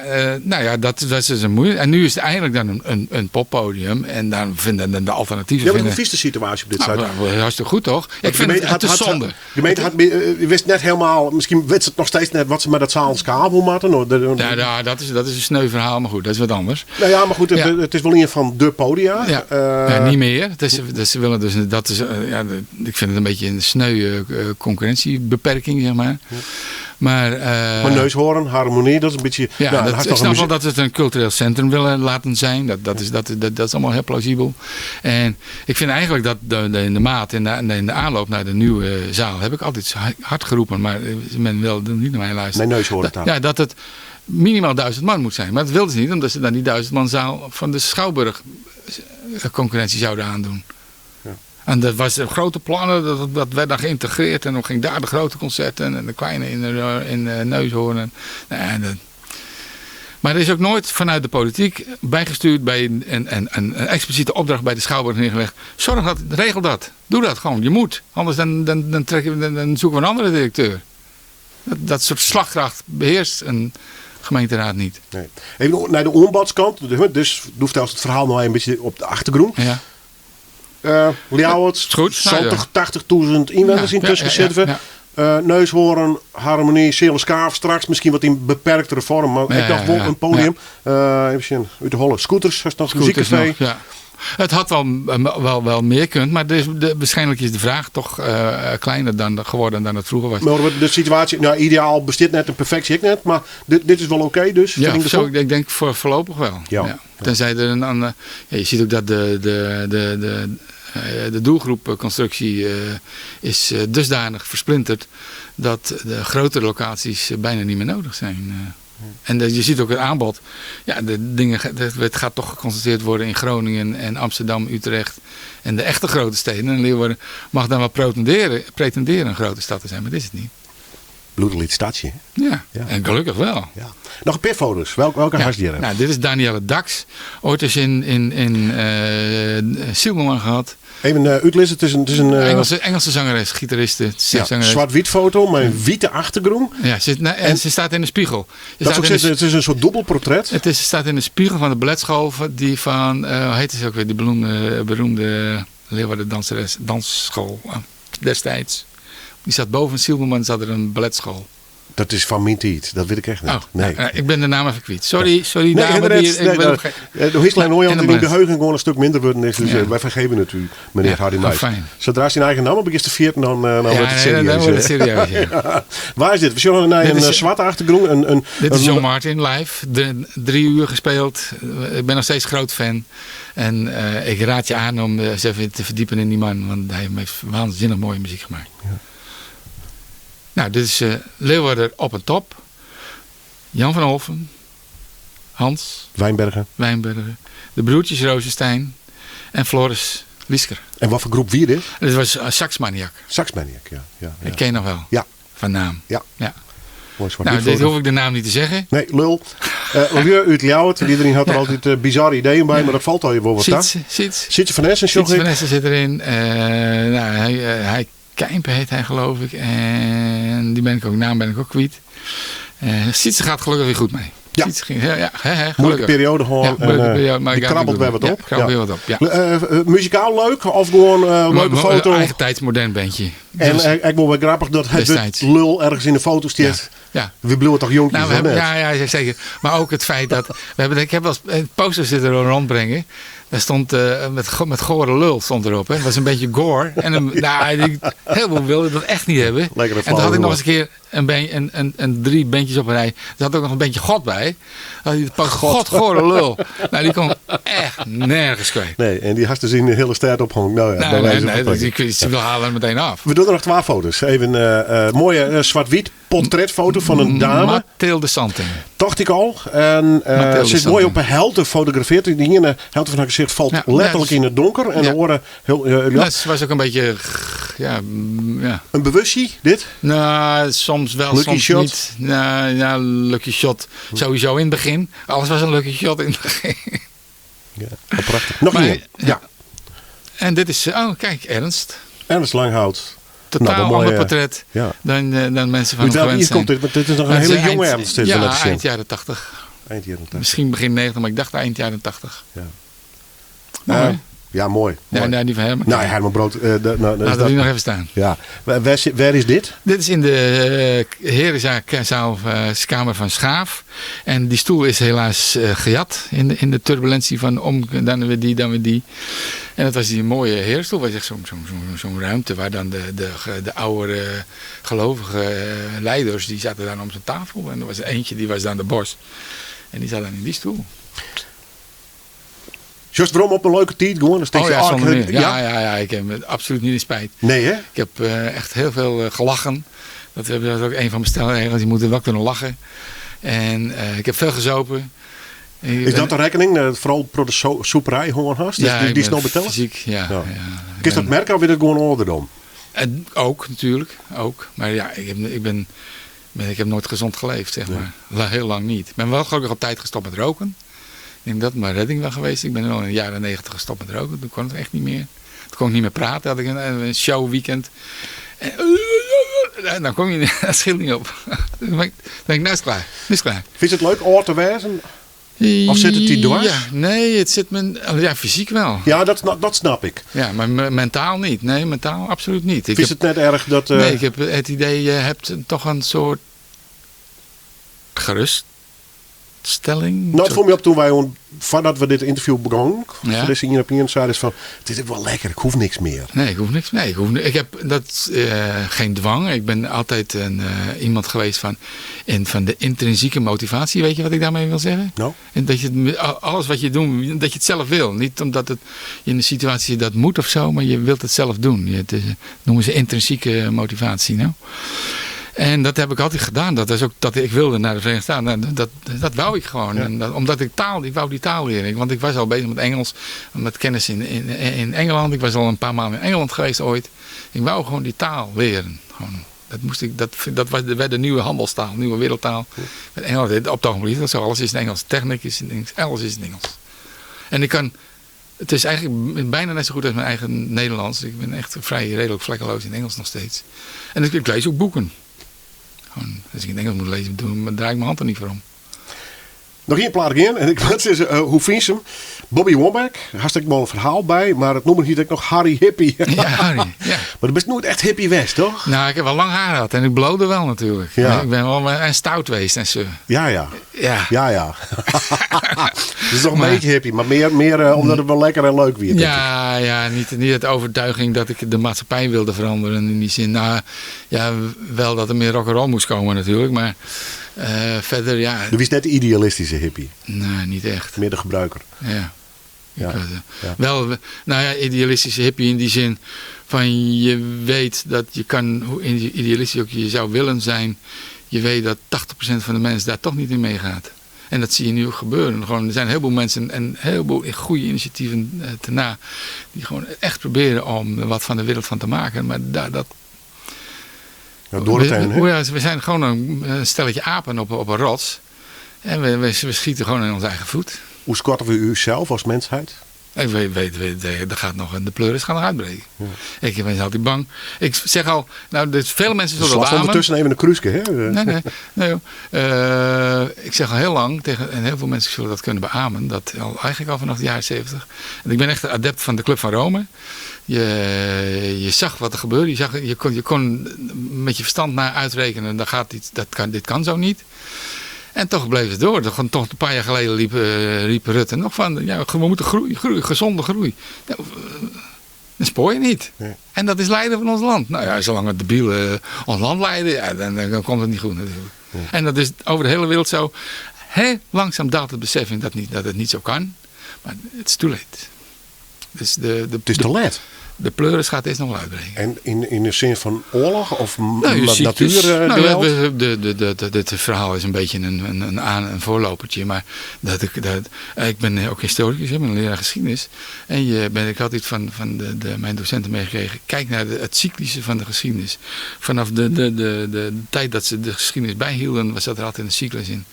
dat is dus een moeilijk. En nu is het eindelijk dan een poppodium. En dan vinden de alternatieven... Ja, maar hoe vies de situatie op dit site? Hartstikke goed toch? Ik vind het te zonde. De gemeente wist net helemaal... Misschien weet ze het nog steeds net wat ze met dat Zaalens kabel matten. Ja, dat is een sneu verhaal. Maar goed, dat is wat anders. Nou ja, maar goed, het is wel een van de podia. Ja, niet meer. Ze willen dus, ik vind het een beetje een sneu concurrentiebeperking, zeg maar. Ja. Maar Neushoorn, Harmonie, dat is een beetje... Ja, ik snap wel dat we het een cultureel centrum willen laten zijn. Dat is allemaal heel plausibel. En ik vind eigenlijk dat in de maat, in de aanloop naar de nieuwe zaal, heb ik altijd hard geroepen. Maar men wil niet naar mij luisteren. Mijn Neushoorn dan. Ja, dat het minimaal 1000 man moet zijn. Maar dat wilden ze niet, omdat ze dan die 1000 man zaal van de Schouwburg concurrentie zouden aandoen. En dat was grote plannen, dat werd dan geïntegreerd en dan ging daar de grote concerten en de kleine in Neushoorn. Maar er is ook nooit vanuit de politiek bijgestuurd bij een expliciete opdracht bij de Schouwburg neergelegd. Regel dat, doe dat gewoon, je moet. Anders dan zoeken we een andere directeur. Dat soort slagkracht beheerst een gemeenteraad niet. Nee. Even naar de ombadskant, dus doe het verhaal nog een beetje op de achtergrond. Ja. Ljouwert, 80.000 inwoners intussen zitten. Neushoorn, Harmonie, Seelskaaf straks. Misschien wat in beperktere vorm. Maar ik dacht wel een podium. Even uit de Holle. Scooters, dat is nog muziekcafé. Ja. Het had wel meer kunnen, maar waarschijnlijk is de vraag toch kleiner geworden dan het vroeger was. Maar de situatie, ideaal bestaat net een perfectie, ik net, maar dit is wel oké dus. Ja, ik denk voorlopig wel. Ja. Tenzij er een andere... je ziet ook dat de doelgroepconstructie is dusdanig versplinterd dat de grotere locaties bijna niet meer nodig zijn. En je ziet ook het aanbod. Ja, het gaat toch geconcentreerd worden in Groningen en Amsterdam, Utrecht en de echte grote steden. En Leeuwarden mag dan wel pretenderen een grote stad te zijn, maar dat is het niet. Bloedelied stadje. Ja, en gelukkig wel. Ja. Nog een paar foto's. Welke gast die er? Nou, dit is Danielle Dax. Ooit eens in Silberman gehad. Even uitlezen, het is een Engelse zangeres, gitariste, zwart-wit foto met een witte achtergrond. Ja, ze staat in de spiegel. Het is een soort dubbelportret. Het staat in de spiegel van de balletschool die van, hoe heet het ook weer, die beroemde Leeuwarden dansschool destijds. Die zat boven Silberman, zat er een balletschool. Dat is van mijn tijd, dat weet ik echt niet. Oh, nee. Ik ben de naam even kwijt. Sorry nee, dame. De Hislijn Nooijand in uw geheugen gewoon een stuk minder worden is. Dus wij vergeven het u, meneer Hardy Meijs. Zodra zijn eigen naam begint te vieren, dan wordt het serieus. Dan wordt het serieus. Ja. Waar is dit? We zullen naar een zwarte achtergrond. Dit is John Martin live. 3 uur gespeeld. Ik ben nog steeds groot fan. En ik raad je aan om eens even te verdiepen in die man. Want hij heeft waanzinnig mooie muziek gemaakt. Ja. Nou, dit is Leeuwarden op een top. Jan van Olven. Hans. Wijnbergen. De broertjes Rozenstein. En Floris Liesker. En wat voor groep wie dit? Dit was Saxmaniac. Saxmaniac, ja. Ik ken nog wel. Ja. van naam. Ja. Ja. Mooi zwart Nou, dit hoef ik de naam niet te zeggen. Nee, lul. Lieu uit Ljouwert. Iedereen had er altijd bizarre ideeën bij, maar dat valt al je wel wat aan. Sietse van Essen, Sietse van Essen zit erin. Hij Kijmpe heet hij, geloof ik. En die naam ben ik ook kwijt. Sietse gaat gelukkig weer goed mee. Ja. Sietse ging, gelukkig. Moeilijke periode gewoon. Ja, moeilijke periode, maar die krabbelt weer wat op. Krabbelt weer wat op, ja. Muzikaal leuk? Of gewoon leuke foto? Eigen tijds modern bandje. En ik vond wel grappig dat het lul ergens in de foto staat. Ja. We blijven toch jonkies nou, ja, zeker. Maar ook het feit dat... ik heb wel eens posters zitten rondbrengen. Daar stond met gore lul stond erop. Hè. Dat was een beetje gore. En heel veel wilden dat echt niet hebben. En toen had ik nog eens een keer 3 bandjes op een rij. Er zat ook nog een bandje God bij. God, gore lul. Nou, die kon echt nergens kwijt. Nee, en die had dus in de hele stad ophangen. Nou ja, ze wil halen meteen af. We doen er nog 2 foto's. Even een mooie zwart-wit portretfoto van een dame. Mathilde Santing. Dacht ik al. En ze is mooi op een held gefotografeerd. Die ene held van haar gezicht valt letterlijk in het donker. En de oren heel... Dat was ook een beetje... Ja. Een bewustzijn, dit? Nou, soms wel, lucky soms shot. niet. Nou, lucky shot. Sowieso in het begin. Alles was een lucky shot in het begin. Ja, prachtig. Nog meer. Ja. En dit is... Oh, kijk, Ernst. Ernst Langhout. Totaal ander portret dan mensen van hem gewend zijn. Dit is nog een hele jonge Ernst. Eind jaren 80. Eind jaren 80. Misschien begin 90, maar ik dacht eind jaren 80. Ja. Mooi. Ja, mooi. Nee, die van Herman. Nou, Herman Brood. Laten we die nog even staan. Ja. Waar is dit? Dit is in de herenzaalkamer van Schaaf. En die stoel is helaas gejat in de turbulentie van dan weer die. En dat was die mooie herenstoel. Was echt zo'n ruimte waar dan de oude gelovige leiders, die zaten dan om zijn tafel. En er was eentje, die was dan de Bos. En die zat dan in die stoel. Just waarom op een leuke tijd gewoon? Zonder meer. Ja, ik heb het absoluut niet in spijt. Nee, hè? Ik heb echt heel veel gelachen. Dat is ook een van mijn stelregels. Je moet er wel kunnen lachen. En ik heb veel gezopen. Is dat de rekening? Vooral pro de soeperij gewoon hast? Die snel betellen? Fysiek, ja. Kun je dat merken of is het gewoon ouderdom? Ook, natuurlijk. Ook. Maar ja, ik heb nooit gezond geleefd, zeg maar. Heel lang niet. Ik ben wel gelukkig op tijd gestopt met roken. Ik denk dat mijn redding wel geweest. Ik ben wel in de jaren 90 gestopt met roken. Toen kon het echt niet meer. Toen kon ik niet meer praten. Had ik een showweekend. En dan kom je dat scheelt niet op. Dan ben ik nou is klaar. Nu is klaar. Vind je het leuk oud te wezen? Of zit het die dwars? Ja, nee, het zit fysiek wel. Ja, dat snap ik. Ja, maar mentaal niet. Nee, mentaal absoluut niet. Vind je het net erg dat... Nee, ik heb het idee, je hebt toch een soort geruststelling. Nou, het vond me op toen wij, voordat we dit interview begonnen, ja. Dus in European zeiden van, het is wel lekker, ik hoef niks meer. Nee, ik hoef niks. Nee, ik heb geen dwang. Ik ben altijd iemand geweest van de intrinsieke motivatie. Weet je wat ik daarmee wil zeggen? No. En dat je alles wat je doet, dat je het zelf wil. Niet omdat je in een situatie dat moet of zo, maar je wilt het zelf doen. Het noemen ze intrinsieke motivatie. Nou? En dat heb ik altijd gedaan. Dat is ook dat ik wilde naar de Verenigde Staten. Dat wou ik gewoon. Ja. En omdat ik wou die taal leren. Want ik was al bezig met Engels. Met kennis in Engeland. Ik was al een paar maanden in Engeland geweest ooit. Ik wou gewoon die taal leren. Gewoon. Dat werd de nieuwe handelstaal. Nieuwe wereldtaal. Met Engeland. Op het ogenblik. Dat zo. Alles is in Engels. Techniek is in Engels. Alles is in Engels. En ik kan... Het is eigenlijk bijna net zo goed als mijn eigen Nederlands. Ik ben echt vrij redelijk vlekkeloos in Engels nog steeds. En ik lees ook boeken. Als ik in Engels moet lezen, dan draai ik mijn hand er niet voor om. Nog één plaat in. En ik weet hoe vind je hem? Bobby Womack. Hartstikke mooi verhaal bij. Maar het noemen hier ook nog Harry Hippie. Ja, Harry. Ja. Maar dat is nooit echt hippie west, toch? Nou, ik heb wel lang haar gehad. En ik blode wel natuurlijk. Ja. Ik ben wel stout geweest en zo. Ja. Ja. Het is toch een beetje hippie. Maar meer omdat het wel lekker en leuk weer. Ja, niet de overtuiging dat ik de maatschappij wilde veranderen. In die zin, wel dat er meer rock'n'roll moest komen natuurlijk. Maar... verder, ja. Je was net de idealistische hippie. Nee, niet echt. Meer de gebruiker. Ja. Wel, idealistische hippie in die zin van je weet dat je kan, hoe idealistisch ook je zou willen zijn, je weet dat 80% van de mensen daar toch niet in meegaat. En dat zie je nu ook gebeuren. Gewoon, er zijn een heleboel mensen en een heleboel goede initiatieven te die gewoon echt proberen om wat van de wereld van te maken. Maar Ja, door het heen, hè? We zijn gewoon een stelletje apen op een rots. En we schieten gewoon in onze eigen voet. Hoe scotten we u zelf als mensheid? Ik weet, de pleuris gaat nog uitbreken. Ja. Ik ben altijd bang. Ik zeg al, veel mensen zullen beamen. Ondertussen even een cruiske, hè? Nee. Ik zeg al heel lang tegen, en heel veel mensen zullen dat kunnen beamen, dat eigenlijk al vanaf de jaren 70. En ik ben echt een adept van de Club van Rome. Je zag wat er gebeurde. Je kon met je verstand naar uitrekenen, dit kan zo niet. En toch bleef het door. Toch een paar jaar geleden riep Rutte nog van, we moeten groeien, gezonde groei. Ja, dat spoor je niet. Ja. En dat is leiden van ons land. Nou ja, zolang het debiel ons land leiden, dan komt het niet goed natuurlijk. Ja. En dat is over de hele wereld zo. Heel langzaam daalt het besef in dat het niet zo kan. Maar het is too late. Dus het is te laat. De pleuris gaat eerst nog wel uitbreken. En in de zin van oorlog of natuur? Dit verhaal is een beetje een voorlopertje. Maar ik ben ook historicus, ik ben een leraar geschiedenis. En ik had iets van mijn docenten meegekregen. Kijk naar het cyclische van de geschiedenis. Vanaf de tijd dat ze de geschiedenis bijhielden, zat er altijd een cyclus in.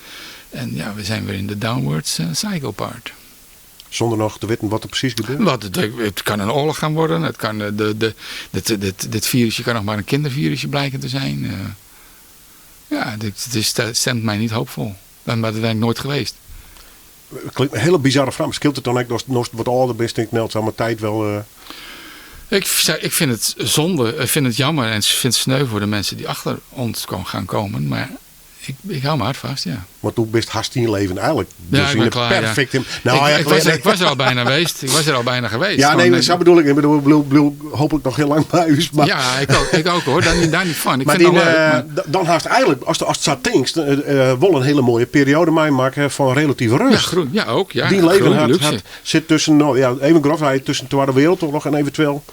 En ja, we zijn weer in de downwards cycle part. Zonder nog te weten wat er precies gebeurt? Het kan een oorlog gaan worden. Het kan, dit virusje kan nog maar een kindervirusje blijken te zijn. Het stemt mij niet hoopvol. Maar dat ben ik nooit geweest. Klinkt een hele bizarre vraag. Scheelt het dan eigenlijk nog wat ouder best en knelt aan mijn tijd wel... Ik vind het zonde. Ik vind het jammer en ik vind het sneu voor de mensen die achter ons gaan komen. Maar... Ik hou me hard vast, ja. Want toen best hard in je leven eigenlijk. Ja, ik ben klaar, perfect. Ja. Ik was er al bijna geweest. Ja, nee, zo bedoel ik. Ik bedoel hopelijk nog heel lang bij u. Maar... Ja, ik ook hoor. Daar niet van. Dan haast eigenlijk, als het zo denkt, wel een hele mooie periode maken van relatieve rust. Ja, ook. Ja, die leven zit tussen, even grof, tussen de Tweede Wereldoorlog en eventueel...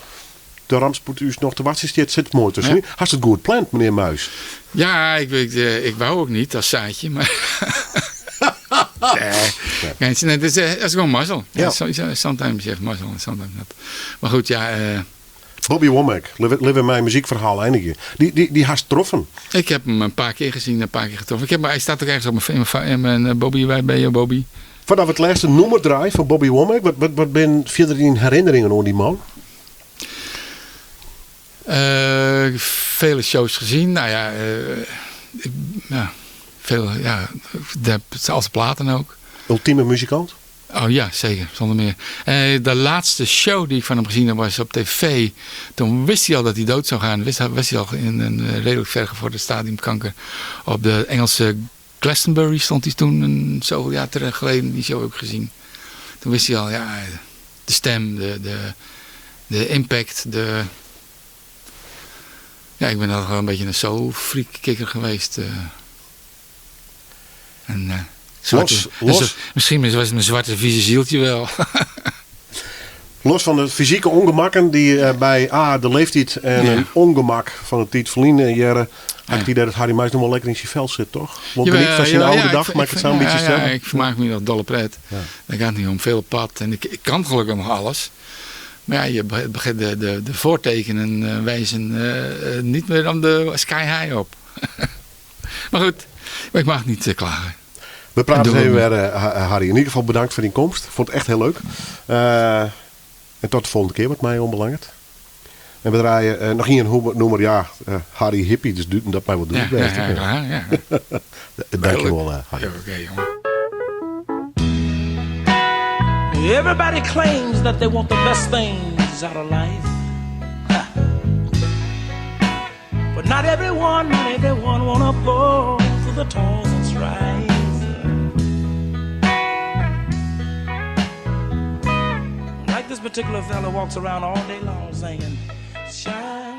De rampspoed is nog te wachten. Zit mooi tussen. Ja. Hast het goed plant, meneer Muis? Ja, ik wou ook niet als zaadje, maar... nee, het is gewoon mazzel. Ja. Sometimes je hebt mazzel en sometimes not. Maar goed, ja... Bobby Womack, live in mijn muziekverhaal eindigen. Die haast getroffen. Ik heb hem een paar keer gezien, een paar keer getroffen. Hij staat ook ergens op mijn Bobby. Waar ben je, Bobby? Voordat we het laatste nummer draaien van Bobby Womack, wat ben verder in herinneringen over die man? Vele shows gezien. Nou ja, veel, als platen ook. Ultieme muzikant? Oh ja, zeker, zonder meer. De laatste show die ik van hem gezien heb was op tv. Toen wist hij al dat hij dood zou gaan. Wist hij al in een redelijk vergevorderd stadium kanker. Op de Engelse Glastonbury stond hij toen zoveel jaar geleden. Die show heb ik gezien. Toen wist hij al, de stem, de impact, Ja, ik ben altijd wel een beetje een soul-freak-kikker geweest. Misschien was mijn zwarte vieze zieltje wel. Los van de fysieke ongemakken die bij de leeftijd en een ongemak van het tijd verliezen jaren... Had ik die dat het Harry Muis nog wel lekker in zijn vel zit, toch? Want niet van zijn oude dag, maar ik het zo een beetje stellen. Ja, ik vermaak me nog dolle pret. Ja. Dat gaat niet om veel pad. En ik kan gelukkig nog alles. Maar ja, de voortekenen wijzen niet meer dan de sky high op. Maar goed, ik mag niet klagen. We praten even weer, Harry. In ieder geval bedankt voor die komst. Ik vond het echt heel leuk. En tot de volgende keer, wat mij onbelangrijk. En we draaien nog hier een nummer, Harry Hippie. Dus dat mij wat doen. Ja. Dankjewel, Harry. Ja, oké, jongen. Everybody claims that they want the best things out of life. But not everyone wanna fall to the toils and strife. Like this particular fella walks around all day long singing, shine.